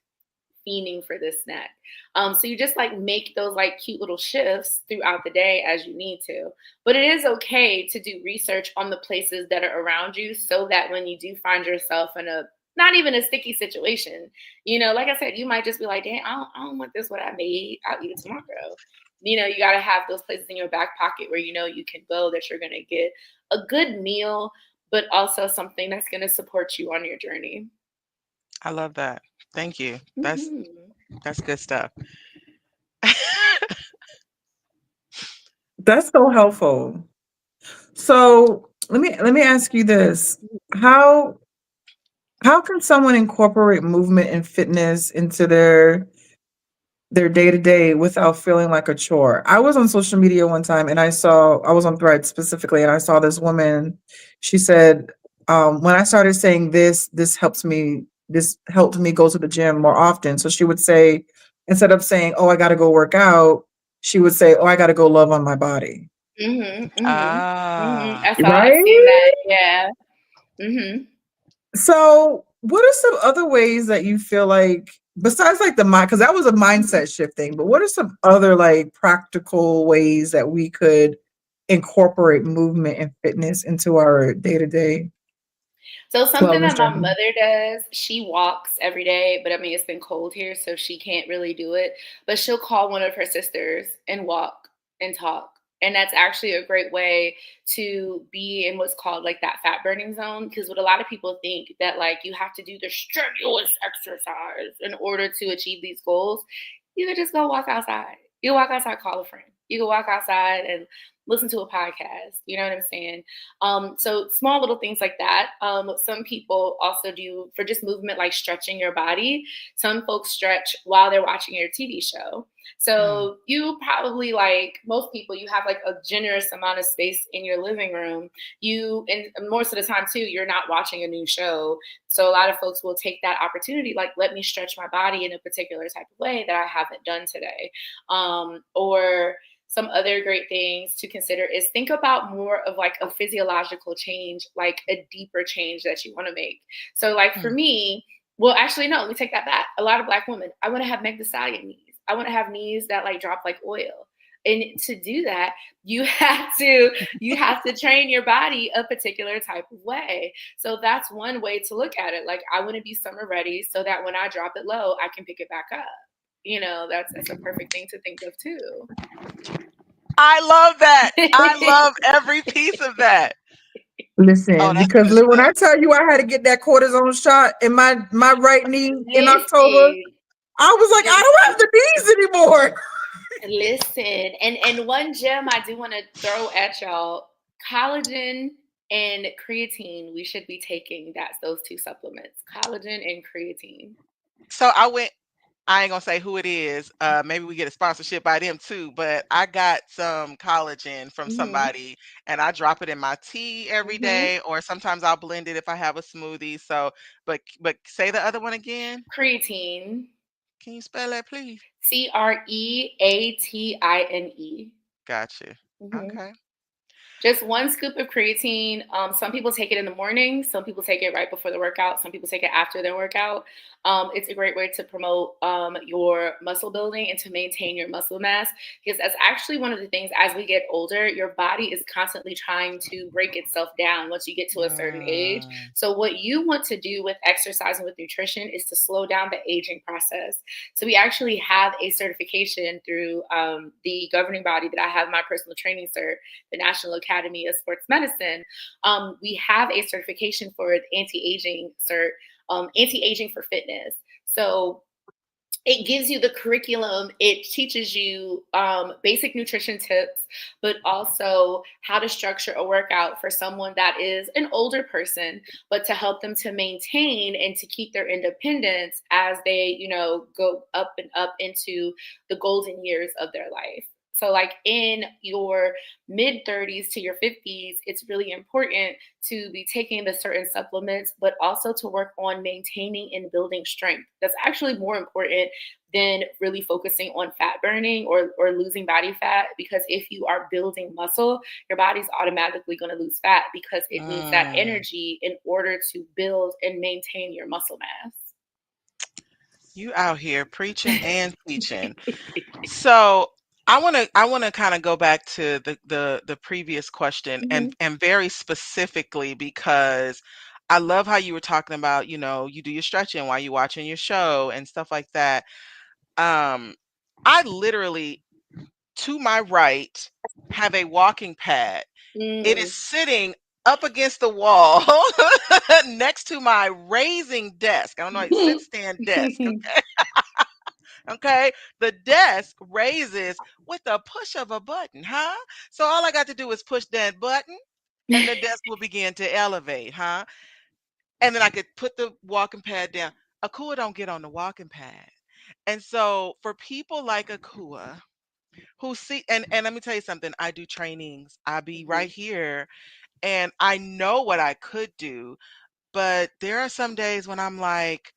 fiending for this snack. So you just like make those like cute little shifts throughout the day as you need to. But it is okay to do research on the places that are around you so that when you do find yourself in a not even a sticky situation, you know, like I said, you might just be like, damn, I don't want this what I made. I'll eat it tomorrow. You know, you got to have those places in your back pocket where you know you can go, that you're going to get a good meal, but also something that's going to support you on your journey. I love that. Thank you. Mhm. That's good stuff. That's so helpful. So let me ask you this. How how can someone incorporate movement and fitness into their day to day without feeling like a chore? I was on social media one time and I was on Thread specifically and I saw this woman. She said, when I started saying this helped me go to the gym more often. So she would say, instead of saying, oh, I got to go work out, she would say, oh, I got to go love on my body. Mhm, mhm, mhm. Ah, I seen Right? that. Yeah. Mhm. So, what are some other ways that you feel like, besides like the mind, because that was a mindset shift thing, but what are some other like practical ways that we could incorporate movement and fitness into our day to day So something wellness that my journey? mother does, she walks every day, but I mean it's been cold here, so she can't really do it. But she'll call one of her sisters and walk and talk. And that's actually a great way to be in what's called like that fat burning zone. Because what a lot of people think that like you have to do the strenuous exercise in order to achieve these goals, you could just go walk outside. You walk outside, call a friend. You can walk outside and listen to a podcast. You know what I'm saying? So small little things like that. Some people also do for just movement, like stretching your body. Some folks stretch while they're watching your TV show. mm, So you probably like most people, you have like a generous amount of space in your living room. And most of the time too, you're not watching a new show. So a lot of folks will take that opportunity, like let me stretch my body in a particular type of way that I haven't done today. Or some other great things to consider is think about more of like a physiological change, like a deeper change that you want to make. So like for mm. me, well, actually, no, let me take that back. A lot of Black women, I want to have Meg Thee Stallion knees. I want to have knees that like drop like oil. And to do that, you have to train your body a particular type of way. So that's one way to look at it. Like I want to be summer ready so that when I drop it low, I can pick it back up. You know, that's a perfect thing to think of too. I love that. I love every piece of that. Oh, Listen, that's because good when I stuff. tell you I had to get that cortisone shot in my right knee in October, Listen, I was like, I don't have the knees anymore. listen, and one gem I do want to throw at y'all: collagen and creatine. We should be taking those two supplements, collagen and creatine. So I ain't gonna say who it is. Maybe we get a sponsorship by them too. But I got some collagen from Hmm. somebody, and I drop it in my tea every Hmm. day, or sometimes I'll blend it if I have a smoothie. So, but say the other one again. Creatine. Can you spell that, please? Creatine. Gotcha. Hmm. Okay. Just one scoop of creatine. Some people take it in the morning. Some people take it right before the workout. Some people take it after their workout. It's a great way to promote your muscle building and to maintain your muscle mass, because that's actually one of the things as we get older, your body is constantly trying to break itself down once you get to a certain age. Mm, So what you want to do with exercise and with nutrition is to slow down the aging process. So we actually have a certification through the governing body that I have my personal training cert, the National Academy of Sports Medicine. We have a certification for anti-aging cert, anti-aging for fitness. So it gives you the curriculum. It teaches you basic nutrition tips, but also how to structure a workout for someone that is an older person, but to help them to maintain and to keep their independence as they, go up and up into the golden years of their life. So, like in your mid 30s to your 50s, it's really important to be taking the certain supplements, but also to work on maintaining and building strength. That's actually more important than really focusing on fat burning or losing body fat, because if you are building muscle, your body's automatically going to lose fat because it needs that mm. energy in order to build and maintain your muscle mass. You out here preaching and teaching. So I want to kind of go back to the previous question, Mhm. and very specifically because I love how you were talking about, you do your stretching while you're watching your show and stuff like that. Um, I literally, to my right, have a walking pad. It is Mm. sitting up against the wall next to my raising desk. I don't know, it's sit stand desk. Okay. The desk raises with a push of a button, huh? So all I got to do is push that button and the desk will begin to elevate, huh? And then I could put the walking pad down. Akua don't get on the walking pad. And so for people like Akua who see, and let me tell you something, I do trainings. I be Mhm. right here and I know what I could do, but there are some days when I'm like,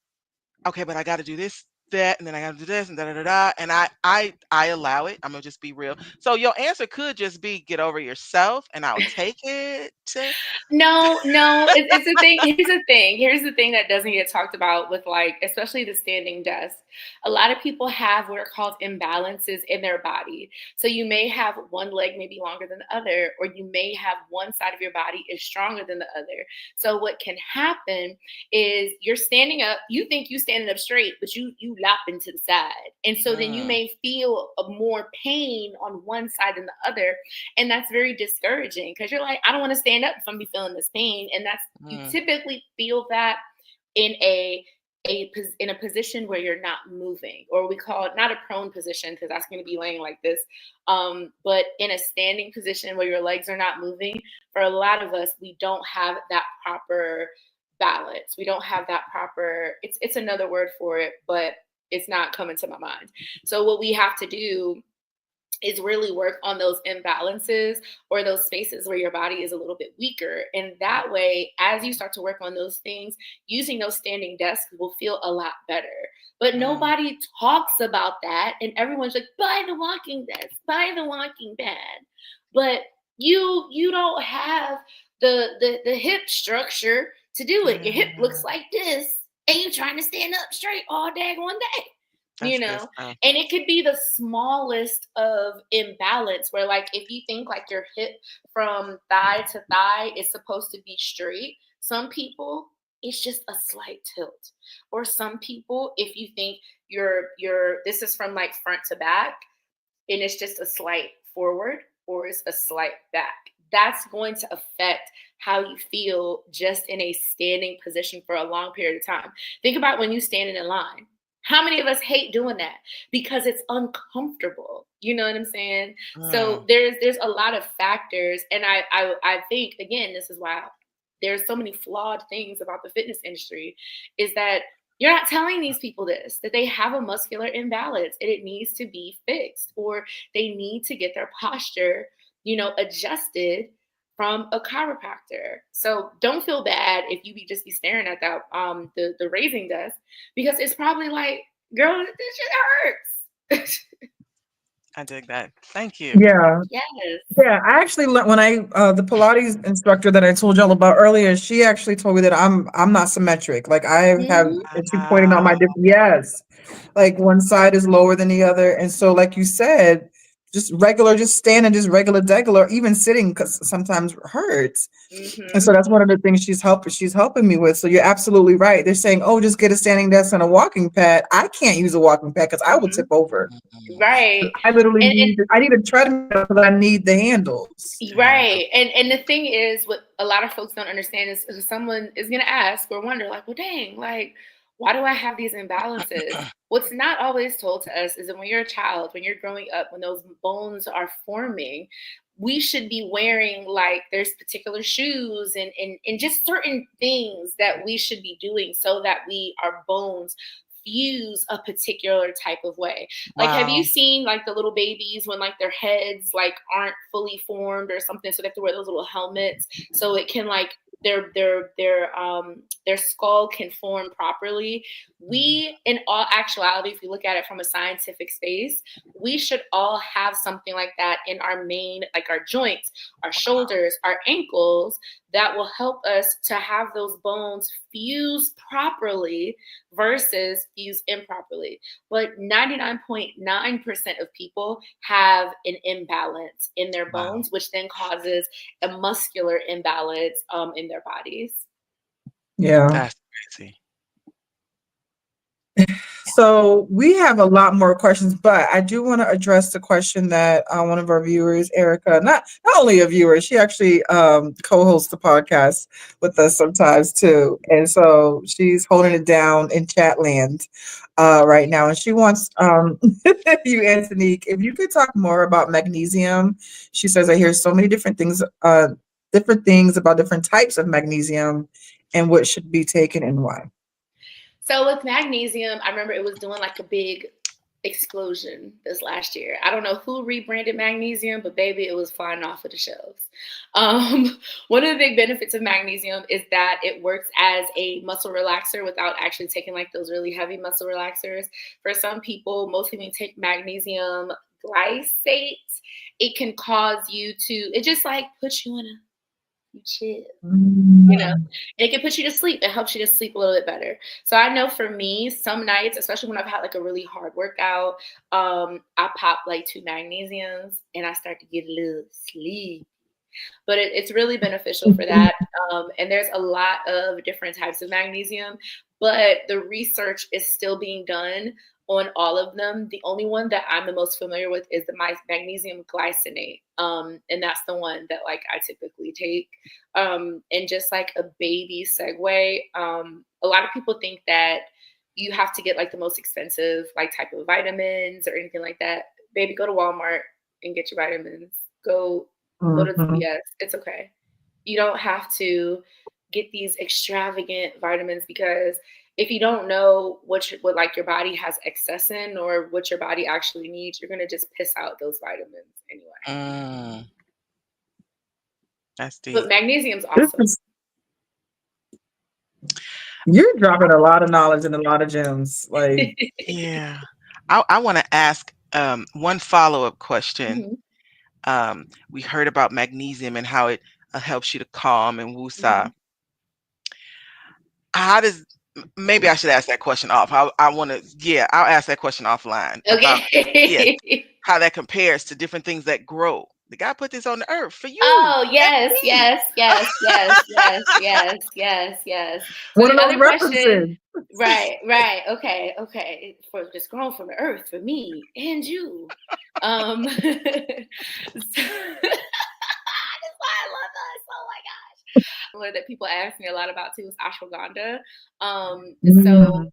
okay, but I got to do this, that, and then I got to do this, and da da da da. And I allow it. I'm gonna just be real. So your answer could just be get over yourself, and I'll take it. No, no, it's the thing. Here's the thing. Here's the thing that doesn't get talked about with, like, especially the standing desk. A lot of people have what are called imbalances in their body. So you may have one leg maybe longer than the other, or you may have one side of your body is stronger than the other. So what can happen is you're standing up, you think you standing up straight, but you lopping to the side. And so then you Mm, may feel a more pain on one side than the other. And that's very discouraging because you're like, I don't want to stand up if I'm be feeling this pain. And that's, you mm, typically feel that in in a position where you're not moving, or we call it not a prone position because that's going to be laying like this, but in a standing position where your legs are not moving. For a lot of us, we don't have that proper balance. We don't have that proper, it's another word for it, but it's not coming to my mind. So what we have to do is really work on those imbalances or those spaces where your body is a little bit weaker. And that way, as you start to work on those things, using those standing desks will feel a lot better. But mm, nobody talks about that. And everyone's like, buy the walking desk, buy the walking pad. But you don't have the hip structure to do it. Your hip looks mm. like this, and you're trying to stand up straight all day one day. you That's good know stuff. and it could be the smallest of imbalance, where, like, if you think like your hip from thigh to thigh is supposed to be straight, some people it's just a slight tilt. Or some people, if you think your this is from like front to back and it's just a slight forward or it's a slight back, that's going to affect how you feel just in a standing position for a long period of time. Think about when you stand in a line. How many of us hate doing that because it's uncomfortable? You know what I'm saying? So Mm, there's a lot of factors, and I think, again, this is why there's so many flawed things about the fitness industry, is that You're not telling these people this, that they have a muscular imbalance and it needs to be fixed, or they need to get their posture, adjusted from a chiropractor. So don't feel bad if you just be staring at that the raising desk, because it's probably like, girl, this shit hurts. I dig that. Thank you. Yeah. Yes. Yeah, I actually learned when the Pilates instructor that I told y'all about earlier, she actually told me that I'm not symmetric. Like I have, Mhm. and she pointed out my different, yes, like one side is lower than the other, and so like you said, just standing, just regular degular, even sitting, because sometimes hurts. And so Mhm. that's one of the things she's helping me with. So you're absolutely right. They're saying, oh, just get a standing desk and a walking pad. I can't use a walking pad because I will tip over. Right. I literally And I need a treadmill because I need the handles. right. And the thing is, what a lot of folks don't understand is someone is gonna ask or wonder, like, well, dang, like, why do I have these imbalances? What's not always told to us is that when you're a child, when you're growing up, when those bones are forming, we should be wearing, like, there's particular shoes and just certain things that we should be doing so that our bones fuse a particular type of way. Like, have you Wow. seen like the little babies when like their heads like aren't fully formed or something, so they have to wear those little helmets so it can like their skull can form properly? We, in all actuality, if you look at it from a scientific space, we should all have something like that in our main, like our joints, our shoulders, our ankles, that will help us to have those bones fuse properly versus fuse improperly. But 99.9% of people have an imbalance in their Wow. bones, which then causes a muscular imbalance in their bodies. Yeah. That's crazy. So we have a lot more questions, but I do want to address the question that one of our viewers, Erica, not only a viewer, she actually co-hosts the podcast with us sometimes too, and so she's holding it down in chat land right now, and she wants you, Antonique, if you could talk more about magnesium. She says, I hear so many different things about different types of magnesium and what should be taken and why. So with magnesium, I remember it was doing like a big explosion this last year. I don't know who rebranded magnesium, but baby, it was flying off of the shelves. One of the big benefits of magnesium is that it works as a muscle relaxer without actually taking like those really heavy muscle relaxers. For some people, mostly when you take magnesium glycate, it can cause you to, it just like puts you in a, you chill. It can put you to sleep. It helps you to sleep a little bit better. So I know for me, some nights, especially when I've had like a really hard workout, I pop like 2 magnesiums and I start to get a little sleep. But it's really beneficial for that. And there's a lot of different types of magnesium, but the research is still being done on all of them. The only one that I'm the most familiar with is the magnesium glycinate. And that's the one that like I typically take. And just like a baby segue, a lot of people think that you have to get like the most expensive like type of vitamins or anything like that. Baby, go to Walmart and get your vitamins. Go to CVS. It's okay. You don't have to get these extravagant vitamins, because if you don't know what like your body has excess in or what your body actually needs, you're gonna just piss out those vitamins anyway. That's deep. But magnesium's awesome. You're dropping a lot of knowledge and a lot of gems. Like, Yeah. I want to ask one follow-up question. Mhm. We heard about magnesium and how it helps you to calm and woosah. Mhm. How does, maybe I should ask that question off. I want to, yeah, I'll ask that question offline about, yes, Okay. how that compares to different things that grow. The God put this on the earth for you Oh, and yes, me. yes, yes, yes, yes, yes, yes, yes. So one of the those other references. question, right, okay. For just grown from the earth for me and you. That's why I love us. Oh my gosh. One that people ask me a lot about too is ashwagandha. So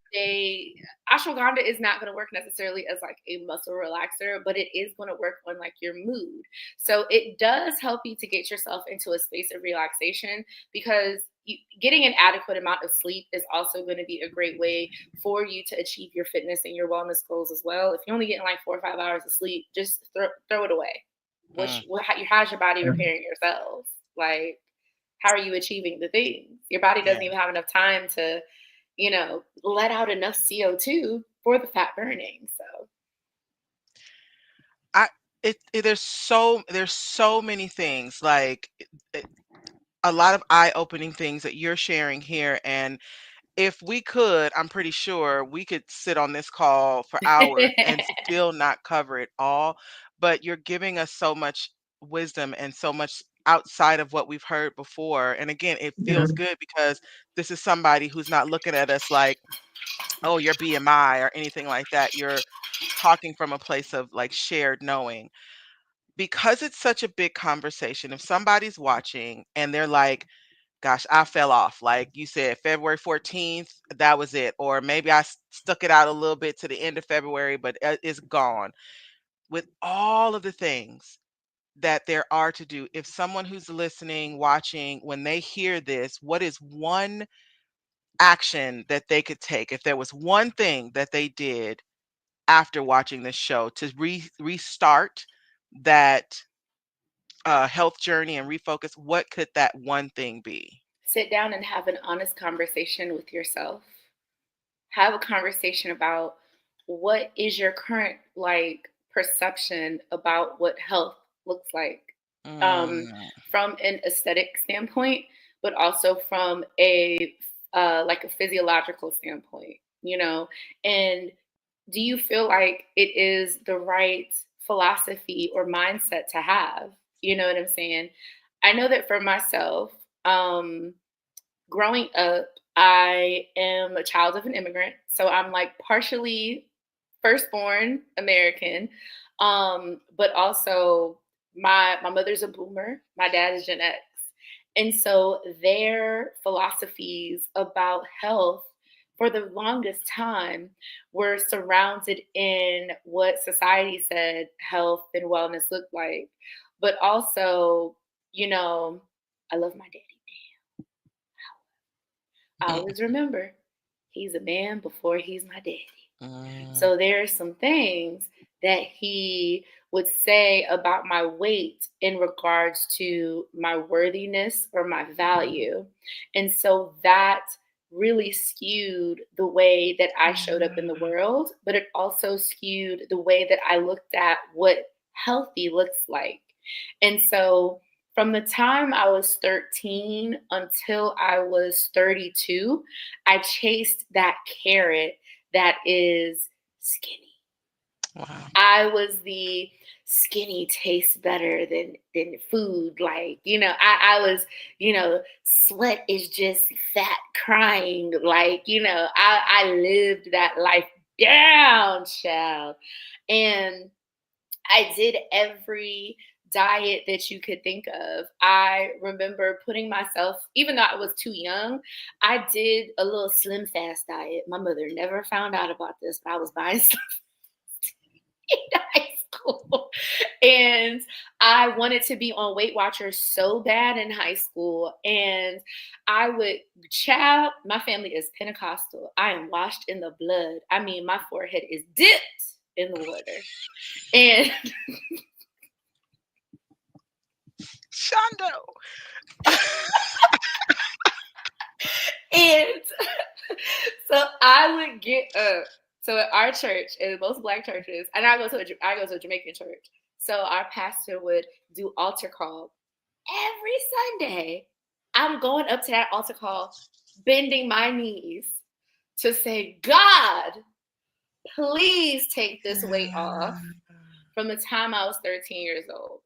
ashwagandha is not going to work necessarily as like a muscle relaxer, but it is going to work on like your mood. So it does help you to get yourself into a space of relaxation, because getting an adequate amount of sleep is also going to be a great way for you to achieve your fitness and your wellness goals as well. If you're only getting like 4 or 5 hours of sleep, just throw it away. How's your body repairing yourself? Like, how are you achieving the things? Your body doesn't even have enough time to, let out enough CO2 for the fat burning. So there's so many things, like a lot of eye-opening things that you're sharing here. And if we could, I'm pretty sure we could sit on this call for hours and still not cover it all. But you're giving us so much wisdom and so much outside of what we've heard before. And again, it feels good because this is somebody who's not looking at us like, oh, your BMI or anything like that. You're talking from a place of like shared knowing. Because it's such a big conversation, if somebody's watching and they're like, gosh, I fell off. Like you said, February 14th, that was it. Or maybe I stuck it out a little bit to the end of February, but it's gone. With all of the things that there are to do, if someone who's listening, watching, when they hear this, what is one action that they could take? If there was one thing that they did after watching this show to restart that health journey and refocus, what could that one thing be? Sit down and have an honest conversation with yourself. Have a conversation about what is your current perception about what health looks like, from an aesthetic standpoint, but also from a physiological standpoint. And do you feel like it is the right philosophy or mindset to have? You know what I'm saying? I know that for myself, growing up, I am a child of an immigrant. So I'm like partially firstborn American, but also my mother's a boomer. My dad is Gen X. And so their philosophies about health for the longest time were surrounded in what society said health and wellness looked like. But also, I love my daddy. I always remember he's a man before he's my daddy. So there are some things that he would say about my weight in regards to my worthiness or my value. And so that really skewed the way that I showed up in the world, but it also skewed the way that I looked at what healthy looks like. And so from the time I was 13 until I was 32, I chased that carrot that is skinny. Wow. I was the skinny tastes better than food. I was, sweat is just fat crying. I lived that life down, child. And I did every diet that you could think of. I remember putting myself, even though I was too young, I did a little slim fast diet. My mother never found out about this, but I was buying stuff in high school. And I wanted to be on Weight Watchers so bad in high school. And I would, my family is Pentecostal. I am washed in the blood. I mean, my forehead is dipped in the water. And Shondo. And so I would get up. So at our church, in most Black churches, and I go to a Jamaican church. So our pastor would do altar call every Sunday. I'm going up to that altar call, bending my knees to say, God, please take this weight off, from the time I was 13 years old.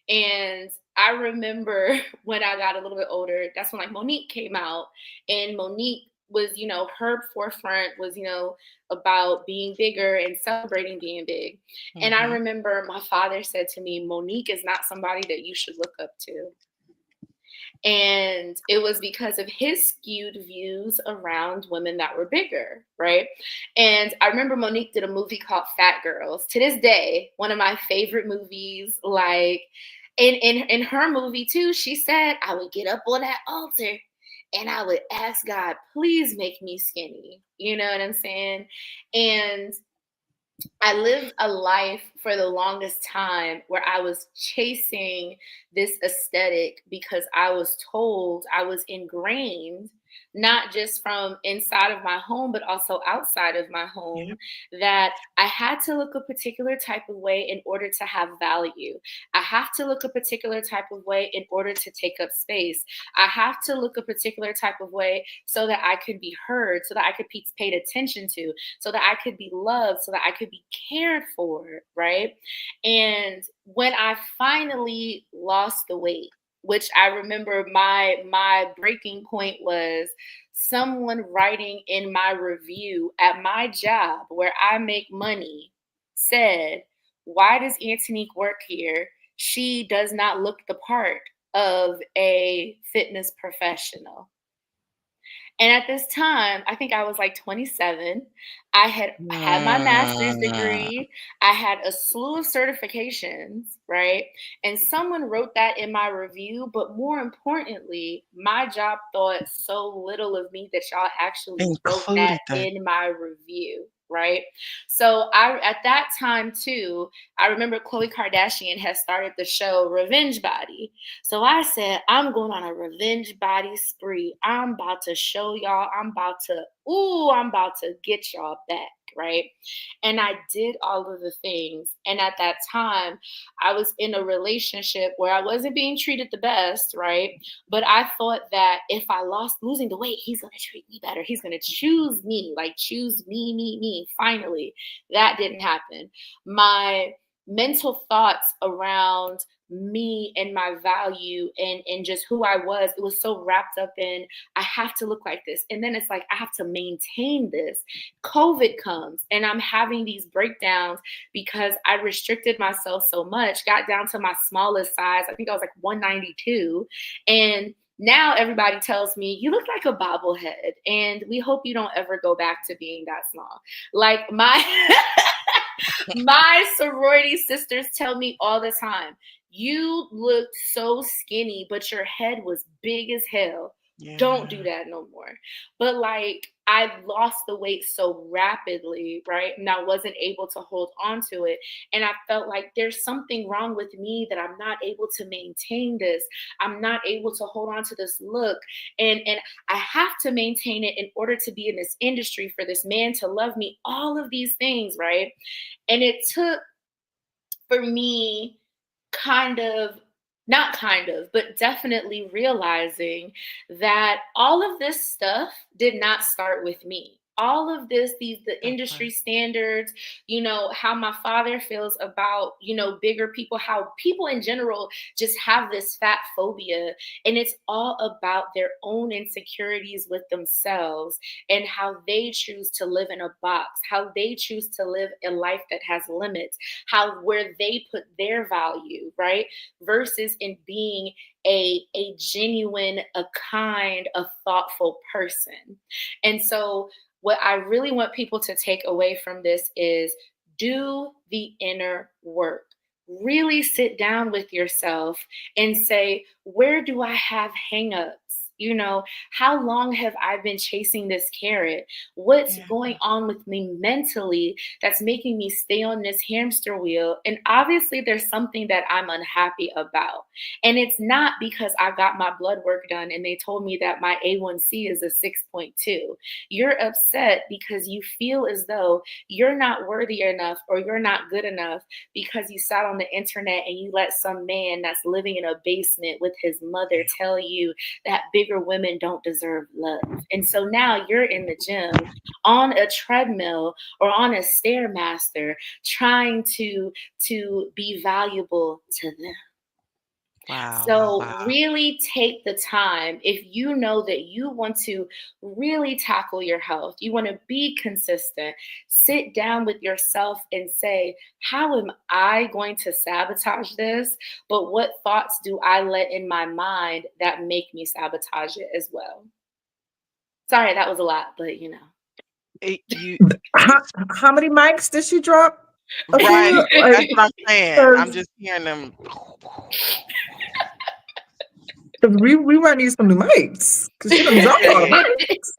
And I remember when I got a little bit older, that's when Monique came out, and Monique was, her forefront was, about being bigger and celebrating being big. Mm-hmm. And I remember my father said to me, Monique is not somebody that you should look up to. And it was because of his skewed views around women that were bigger, right? And I remember Monique did a movie called Fat Girls. To this day, one of my favorite movies. In her movie too, she said, I would get up on that altar and I would ask God, please make me skinny. You know what I'm saying? And I lived a life for the longest time where I was chasing this aesthetic because I was told, I was ingrained, not just from inside of my home, but also outside of my home, that I had to look a particular type of way in order to have value. I have to look a particular type of way in order to take up space. I have to look a particular type of way so that I could be heard, so that I could be paid attention to, so that I could be loved, so that I could be cared for, right? And when I finally lost the weight, which I remember my breaking point was someone writing in my review at my job where I make money said, "Why does Antonique work here? She does not look the part of a fitness professional." And at this time, I think I was like 27. I had my master's degree. I had a slew of certifications, right? And someone wrote that in my review. But more importantly, my job thought so little of me that y'all actually wrote that in my review, right? So at that time too, I remember Khloe Kardashian had started the show Revenge Body. So I said, I'm going on a revenge body spree. I'm about to show y'all. I'm about to get y'all back, right? And I did all of the things. And at that time, I was in a relationship where I wasn't being treated the best, right? But I thought that if I losing the weight, he's going to treat me better. He's going to choose me, like choose me. Finally, that didn't happen. My mental thoughts around me and my value and just who I was, it was so wrapped up in, I have to look like this. And then it's like, I have to maintain this. COVID comes and I'm having these breakdowns because I restricted myself so much, got down to my smallest size. I think I was like 192. And now everybody tells me, you look like a bobblehead and we hope you don't ever go back to being that small. Like my sorority sisters tell me all the time, you looked so skinny, but your head was big as hell. Yeah. Don't do that no more. But like, I lost the weight so rapidly, right? And I wasn't able to hold on to it. And I felt like there's something wrong with me that I'm not able to maintain this. I'm not able to hold on to this look. And I have to maintain it in order to be in this industry for this man to love me, all of these things, right? And it took for me but definitely realizing that all of this stuff did not start with me. All of this, the industry standards, you know, how my father feels about, you know, bigger people, how people in general just have this fat phobia. And it's all about their own insecurities with themselves and how they choose to live in a box, how they choose to live a life that has limits, where they put their value, right? Versus in being a genuine, a kind, a thoughtful person. And so what I really want people to take away from this is do the inner work. Really sit down with yourself and say, where do I have hangups? You know, how long have I been chasing this carrot? What's going on with me mentally that's making me stay on this hamster wheel? And obviously there's something that I'm unhappy about. And it's not because I got my blood work done and they told me that my A1C is a 6.2. You're upset because you feel as though you're not worthy enough or you're not good enough because you sat on the internet and you let some man that's living in a basement with his mother tell you that bigger women don't deserve love. And so now you're in the gym on a treadmill or on a Stairmaster trying to be valuable to them. Wow. So really take the time, if you know that you want to really tackle your health, you want to be consistent, sit down with yourself and say, how am I going to sabotage this? But what thoughts do I let in my mind that make me sabotage it as well? Sorry, that was a lot, but you know. How many mics did she drop? Right. That's what I'm saying. I'm just hearing them. Because we might need some new mics. Because she done dropped all the mics.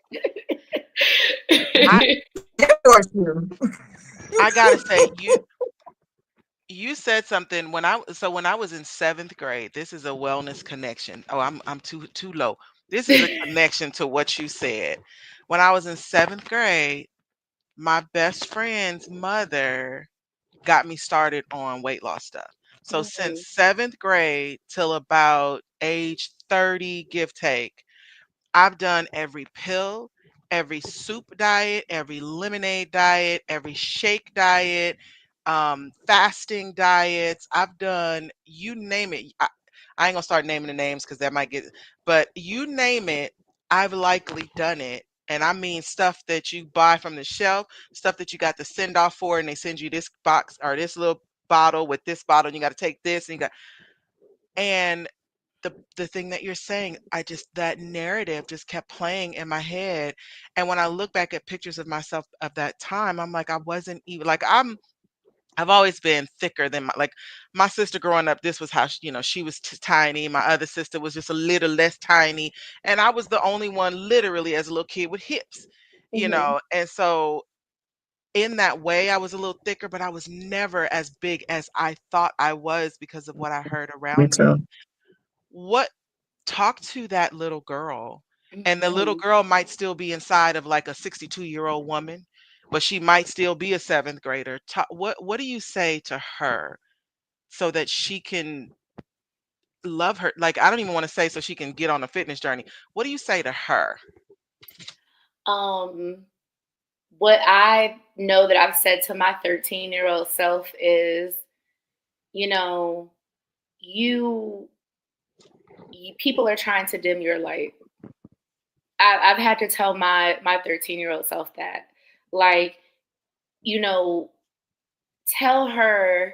I gotta say, you said something when I was in 7th grade. This is a wellness connection. Oh, I'm too low. This is a connection to what you said. When I was in 7th grade, my best friend's mother got me started on weight loss stuff. So since 7th grade till about age 30, give take, I've done every pill, every soup diet, every lemonade diet, every shake diet, fasting diets. I've done, you name it. I ain't gonna start naming the names because that might get, but you name it, I've likely done it. And I mean stuff that you buy from the shelf, stuff that you got to send off for, and they send you this box or this little bottle with this bottle, and you got to take this, and you got, and the thing that you're saying, that narrative just kept playing in my head. And when I look back at pictures of myself of that time, I'm like, I wasn't even like, I've always been thicker than my sister growing up. This was how she was tiny. My other sister was just a little less tiny, and I was the only one literally as a little kid with hips, and so in that way I was a little thicker, but I was never as big as I thought I was because of what I heard Me around me. too. What Talk to that little girl, and the little girl might still be inside of like a 62-year-old woman, but she might still be a 7th grader. What do you say to her so that she can love her, like, I don't even want to say so she can get on a fitness journey. What do you say to her? What I know that I've said to my 13-year-old self is, you people are trying to dim your light. I've had to tell my 13-year-old self that, like, tell her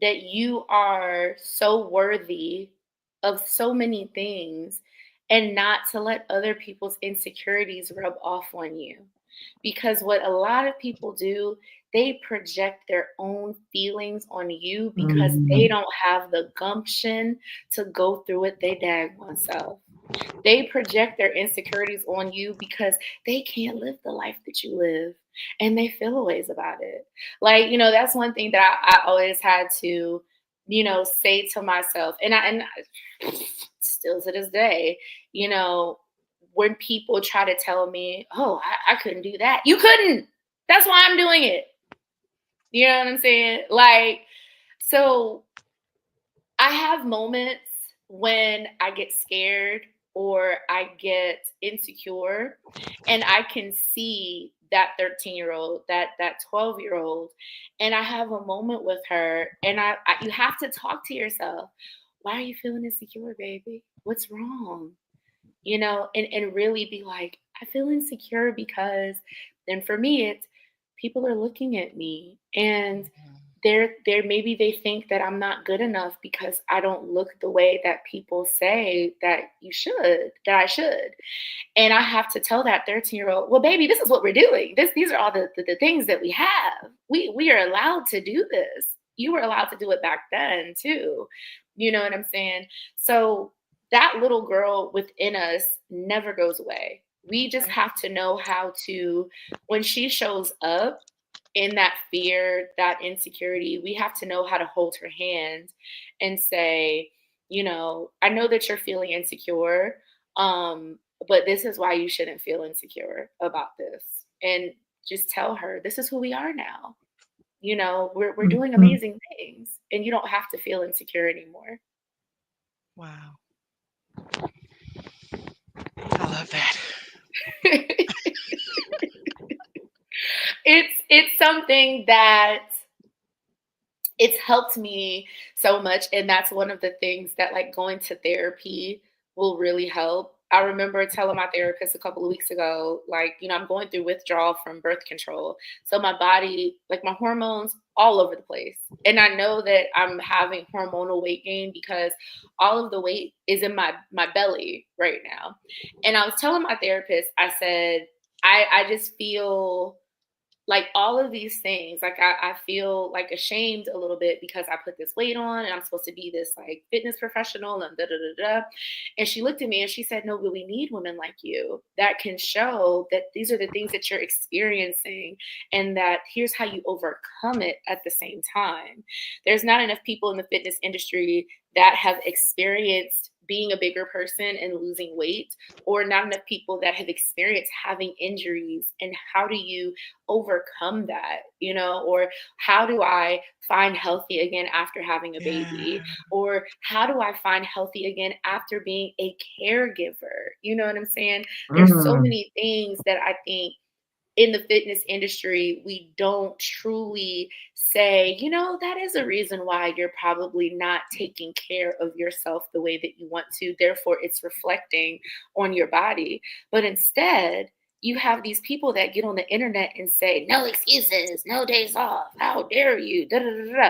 that you are so worthy of so many things, and not to let other people's insecurities rub off on you. Because what a lot of people do, they project their own feelings on you because they don't have the gumption to go through it they daggone self. They project their insecurities on you because they can't live the life that you live, and they feel a ways about it. Like, that's one thing that I always had to, say to myself, and I still to this day, when people try to tell me, oh, I couldn't do that. You couldn't. That's why I'm doing it. You know what I'm saying? Like, so I have moments when I get scared or I get insecure, and I can see that 13-year-old, that 12-year-old, and I have a moment with her, and you have to talk to yourself. Why are you feeling insecure, baby? What's wrong? And really be like, I feel insecure because, then for me, it's people are looking at me, and they're maybe they think that I'm not good enough because I don't look the way that people say that I should. And I have to tell that 13-year-old, well, baby, this is what we're doing. These are all the things that we have. We are allowed to do this. You were allowed to do it back then too. You know what I'm saying? So that little girl within us never goes away. We just have to know how to, when she shows up in that fear, that insecurity, we have to know how to hold her hand and say, I know that you're feeling insecure, but this is why you shouldn't feel insecure about this. And just tell her, this is who we are now. We're doing amazing things, and you don't have to feel insecure anymore. Wow. I love that. It's something that it's helped me so much, and that's one of the things that, like, going to therapy will really help. I remember telling my therapist a couple of weeks ago, like, I'm going through withdrawal from birth control. So my body, like, my hormones all over the place. And I know that I'm having hormonal weight gain because all of the weight is in my belly right now. And I was telling my therapist, I said, I just feel like all of these things, like I feel like ashamed a little bit because I put this weight on and I'm supposed to be this like fitness professional and da da da da. And she looked at me and she said, no, but we need women like you that can show that these are the things that you're experiencing and that here's how you overcome it at the same time. There's not enough people in the fitness industry that have experienced being a bigger person and losing weight, or not enough people that have experienced having injuries and how do you overcome that, you know, or how do I find healthy again after having a baby, or how do I find healthy again after being a caregiver? You know what I'm saying? There's so many things that I think in the fitness industry, we don't truly say, you know, that is a reason why you're probably not taking care of yourself the way that you want to. Therefore, it's reflecting on your body. But instead, you have these people that get on the internet and say, no excuses, no days off. How dare you? Da, da, da, da.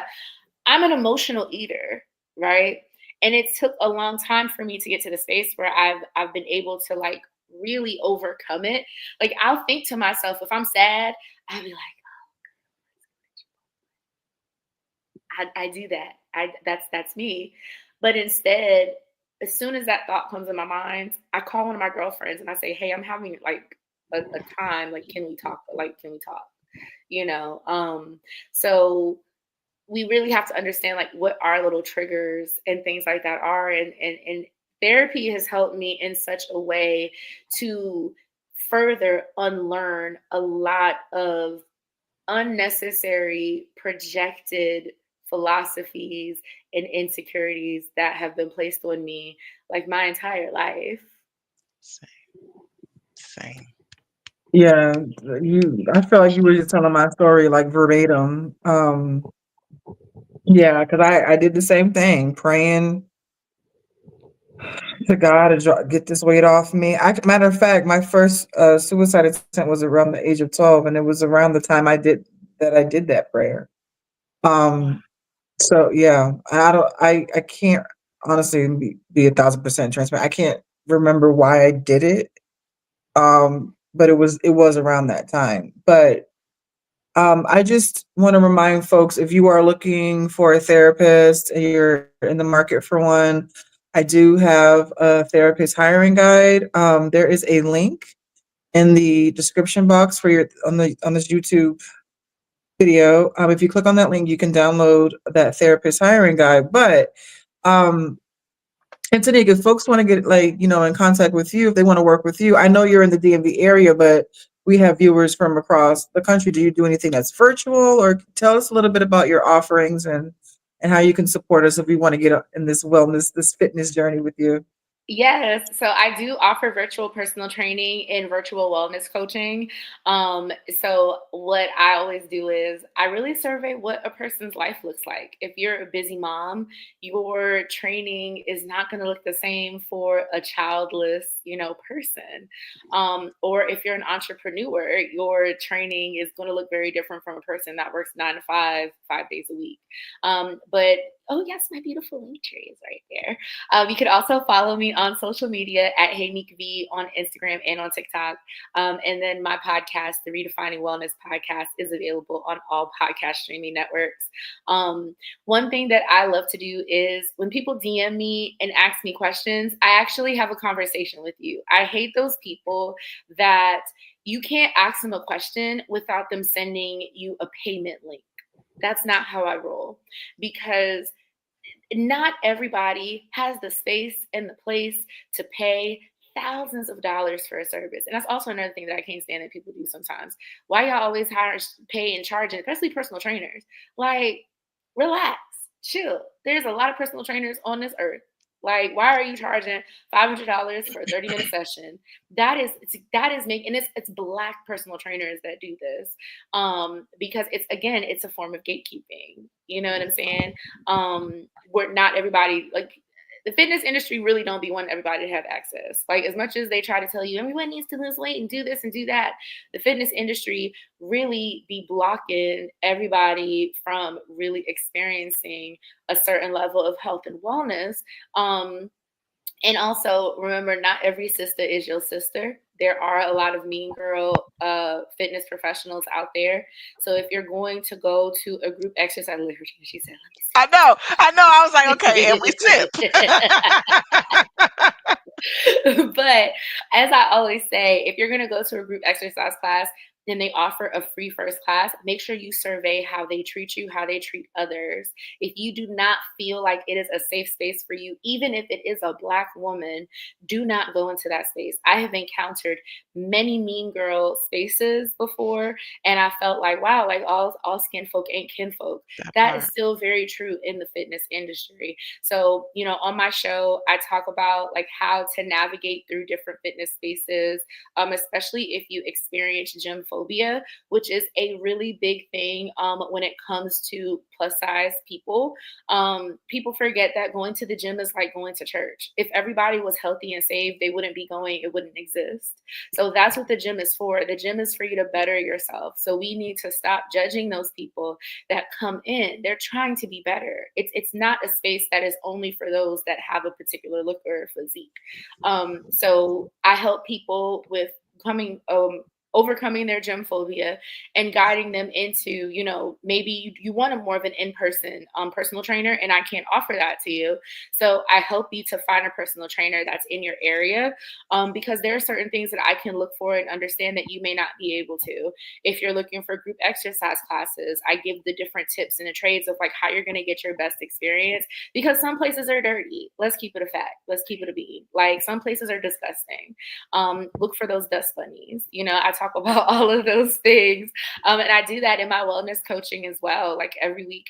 I'm an emotional eater, right? And it took a long time for me to get to the space where I've been able to like really overcome it. Like I'll think to myself, if I'm sad, I'll be like, I do that. That's me. But instead, as soon as that thought comes in my mind, I call one of my girlfriends and I say, hey, I'm having like a time. Like, can we talk? Like, can we talk? You know? So we really have to understand like what our little triggers and things like that are. And therapy has helped me in such a way to further unlearn a lot of unnecessary projected philosophies and insecurities that have been placed on me like my entire life. Same. Yeah, I feel like you were just telling my story like verbatim. Yeah, because I did the same thing, praying to God to get this weight off me. Matter of fact, my first suicide attempt was around the age of 12, and it was around the time I did that prayer. So yeah, I can't honestly be 1,000% transparent. I can't remember why I did it. But it was around that time. But I just want to remind folks, if you are looking for a therapist and you're in the market for one, I do have a therapist hiring guide. There is a link in the description box for your on this YouTube video. If you click on that link, you can download that therapist hiring guide. But Antonique, if folks want to get in contact with you, if they want to work with you, I know you're in the DMV area, but we have viewers from across the country. Do you do anything that's virtual, or tell us a little bit about your offerings and how you can support us if we want to get in this wellness, this fitness journey with you? Yes. So I do offer virtual personal training and virtual wellness coaching. So what I always do is I really survey what a person's life looks like. If you're a busy mom, your training is not going to look the same for a childless, person. Or if you're an entrepreneur, your training is going to look very different from a person that works 9 to 5, 5 days a week. But oh yes, my beautiful link tree is right there. You could also follow me on social media at HeyNique V on Instagram and on TikTok. And then my podcast, the Redefining Wellness podcast, is available on all podcast streaming networks. One thing that I love to do is when people DM me and ask me questions, I actually have a conversation with you. I hate those people that you can't ask them a question without them sending you a payment link. That's not how I roll, because not everybody has the space and the place to pay thousands of dollars for a service. And that's also another thing that I can't stand that people do sometimes. Why y'all always pay and charge, especially personal trainers? Like, relax, chill. There's a lot of personal trainers on this earth. Like, why are you charging $500 for a 30-minute session? That is making, and it's Black personal trainers that do this, because it's a form of gatekeeping. You know what I'm saying? Where not everybody, like the fitness industry really don't be wanting everybody to have access. Like, as much as they try to tell you everyone needs to lose weight and do this and do that, the fitness industry really be blocking everybody from really experiencing a certain level of health and wellness. And also remember, not every sister is your sister. there are a lot of mean girl fitness professionals out there. So if you're going to go to a group exercise, she said, I know. I was like, okay, and we sip. But as I always say, if you're going to go to a group exercise class, then they offer a free first class. Make sure you survey how they treat you, how they treat others. If you do not feel like it is a safe space for you, even if it is a Black woman, do not go into that space. I have encountered many mean girl spaces before, and I felt like, wow, like all skin folk ain't kin folk. That is still very true in the fitness industry. So, you know, on my show, I talk about like how to navigate through different fitness spaces, especially if you experience gym phobia, which is a really big thing when it comes to plus size people. People forget that going to the gym is like going to church. If everybody was healthy and saved, they wouldn't be going, it wouldn't exist. So that's what the gym is for. The gym is for you to better yourself. So we need to stop judging those people that come in. They're trying to be better. It's not a space that is only for those that have a particular look or physique. So I help people with overcoming their gym phobia and guiding them into, you know, maybe you want a more of an in-person personal trainer, and I can't offer that to you. So I help you to find a personal trainer that's in your area, because there are certain things that I can look for and understand that you may not be able to. If you're looking for group exercise classes, I give the different tips and the trades of like how you're going to get your best experience, because some places are dirty. Let's keep it a fact. Let's keep it a beat. Like some places are disgusting. Look for those dust bunnies. You know, I talk about all of those things. And I do that in my wellness coaching as well. Like every week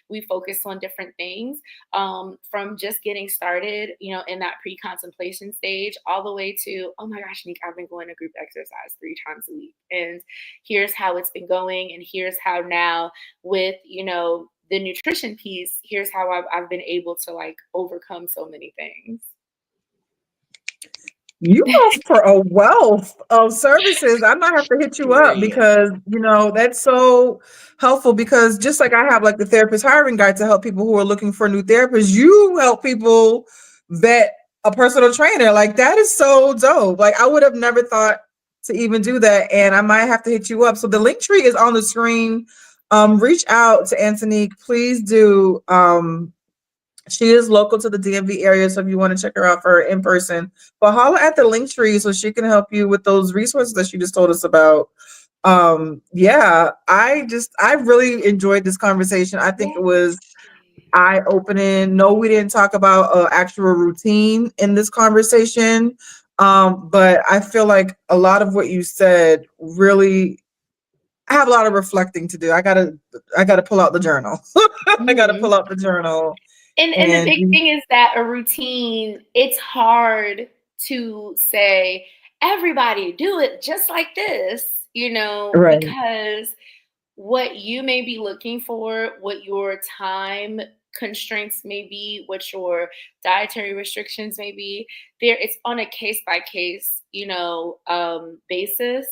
we focus on different things, from just getting started, you know, in that pre-contemplation stage all the way to, oh my gosh, Nick, I've been going to group exercise 3 times a week. And here's how it's been going. And here's how now with, you know, the nutrition piece, here's how I've been able to like overcome so many things. You offer a wealth of services. I might have to hit you up because, you know, that's so helpful, because just like I have like the therapist hiring guide to help people who are looking for new therapists, you help people vet a personal trainer. Like that is so dope. Like I would have never thought to even do that, and I might have to hit you up. So the link tree is on the screen. Reach out to Antonique, please do. She is local to the DMV area, so if you want to check her out for in person, but holler at the link tree so she can help you with those resources that she just told us about. Yeah, I really enjoyed this conversation. I think it was eye-opening. No, we didn't talk about actual routine in this conversation, but I feel like a lot of what you said really, I have a lot of reflecting to do. I gotta pull out the journal. I gotta pull out the journal. And the big thing is that a routine, it's hard to say, everybody do it just like this, you know, right. Because what you may be looking for, what your time constraints may be, what your dietary restrictions may be, it's on a case by case, you know, basis.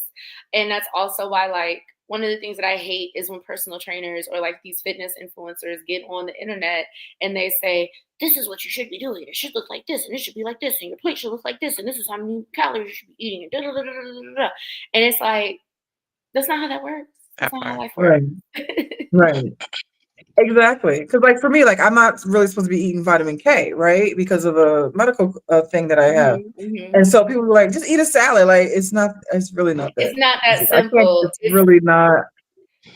And that's also why, like, one of the things that I hate is when personal trainers or like these fitness influencers get on the internet and they say, this is what you should be doing. It should look like this, and it should be like this, and your plate should look like this, and this is how many calories you should be eating. And it's like, that's not how that works. That's not how life works. Right. Exactly. Because like for me, like I'm not really supposed to be eating vitamin K, right? Because of a medical thing that I have. And so people were like, just eat a salad. Like it's really not that. It's not that simple. It's really not.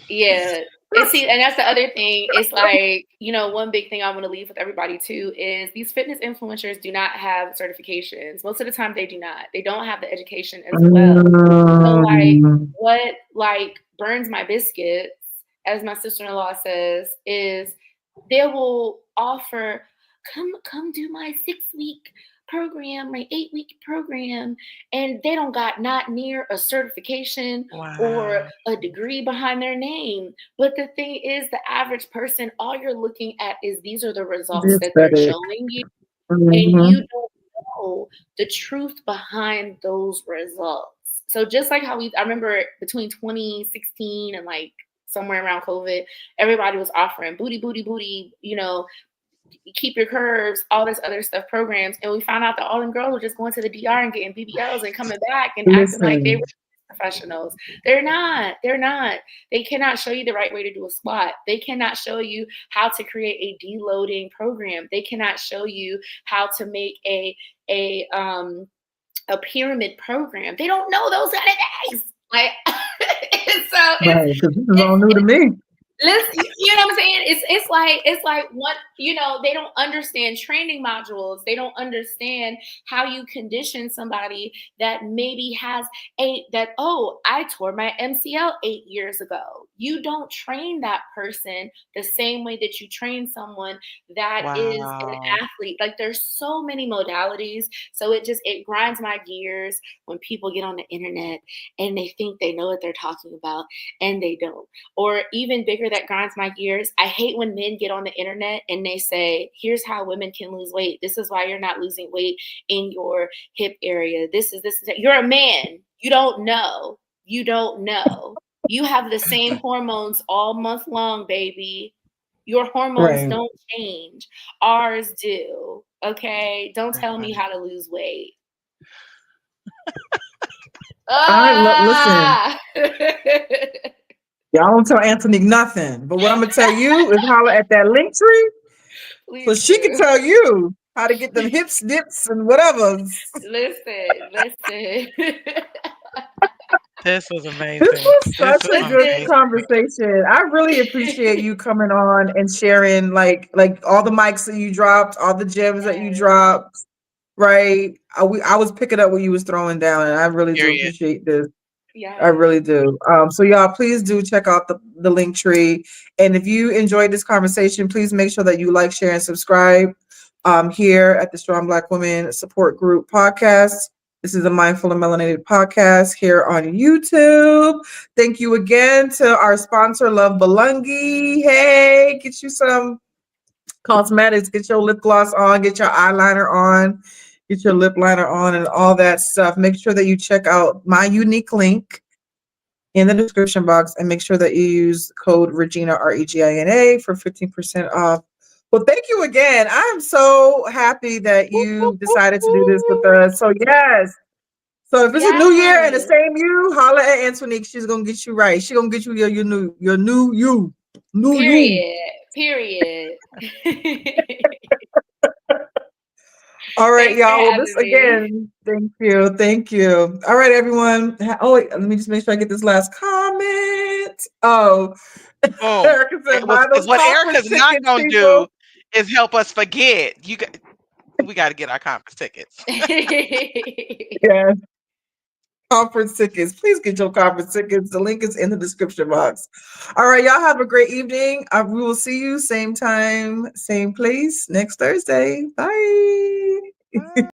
Yeah. And that's the other thing. It's like, you know, one big thing I want to leave with everybody too is these fitness influencers do not have certifications. Most of the time they do not. They don't have the education as well. So like what like burns my biscuits, as my sister-in-law says, is they will offer, come do my 6-week program, my 8-week program, and they don't got not near a certification or a degree behind their name. But the thing is, the average person, all you're looking at is these are the results that they're showing you, and you don't know the truth behind those results. So just like how I remember between 2016 and like somewhere around COVID, everybody was offering booty, you know, keep your curves, all this other stuff programs. And we found out that all them girls were just going to the DR and getting BBLs and coming back and acting like they were professionals. They're not. They cannot show you the right way to do a squat. They cannot show you how to create a deloading program. They cannot show you how to make a pyramid program. They don't know those kind of things. Like, so right, because this is all new to me. Listen, you know what I'm saying? It's like what, you know, they don't understand training modules. They don't understand how you condition somebody that maybe has I tore my MCL 8 years ago. You don't train that person the same way that you train someone that is an athlete. Like, there's so many modalities. So it grinds my gears when people get on the internet and they think they know what they're talking about and they don't. Or even bigger, that grinds my gears, I hate when men get on the internet and they say, here's how women can lose weight. This is why you're not losing weight in your hip area. This is you're a man. You don't know. You have the same hormones all month long, baby. Your hormones don't change. Ours do. Okay? Don't tell me how to lose weight. Listen. Y'all don't tell Antonique nothing, but what I'm gonna tell you is holler at that link tree, so she can tell you how to get them hips, dips, and whatever. Listen. This was amazing. This was such a good conversation. I really appreciate you coming on and sharing, like all the mics that you dropped, all the gems that you dropped. Right, I was picking up what you was throwing down, and I really do appreciate this. Yeah, I really do. So y'all, please do check out the link tree. And if you enjoyed this conversation, please make sure that you like, share, and subscribe here at the Strong Black Women Support Group podcast. This is a Mindful and Melanated podcast here on YouTube. Thank you again to our sponsor, Love Belungi. Hey, get you some cosmetics, get your lip gloss on, get your eyeliner on, get your lip liner on, and all that stuff. Make sure that you check out my unique link in the description box, and make sure that you use code Regina, REGINA, for 15% off. Well, thank you again. I am so happy that you decided to do this with us. So yes. So if it's a new year and the same you, holla at Antonique. She's gonna get you right. She's gonna get you your new you. Period. All right, y'all. Well, this again. Thank you. All right, everyone. Oh, wait, let me just make sure I get this last comment. Erica said, what Erica's not gonna do is help us forget. We got to get our conference tickets. Yeah. Conference tickets. Please get your conference tickets. The link is in the description box. All right, y'all have a great evening. We will see you same time, same place next Thursday. Bye. You've been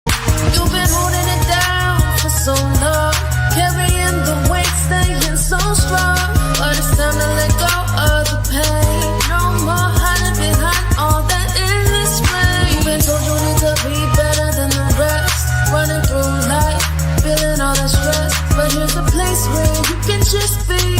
holding it down for so long, carrying the weight, staying so strong, but it's time to let go of the pain. No more hiding behind all that in this way. You've been told you need to be better than the rest, running through life, feeling all that stress, but here's a place where you can just be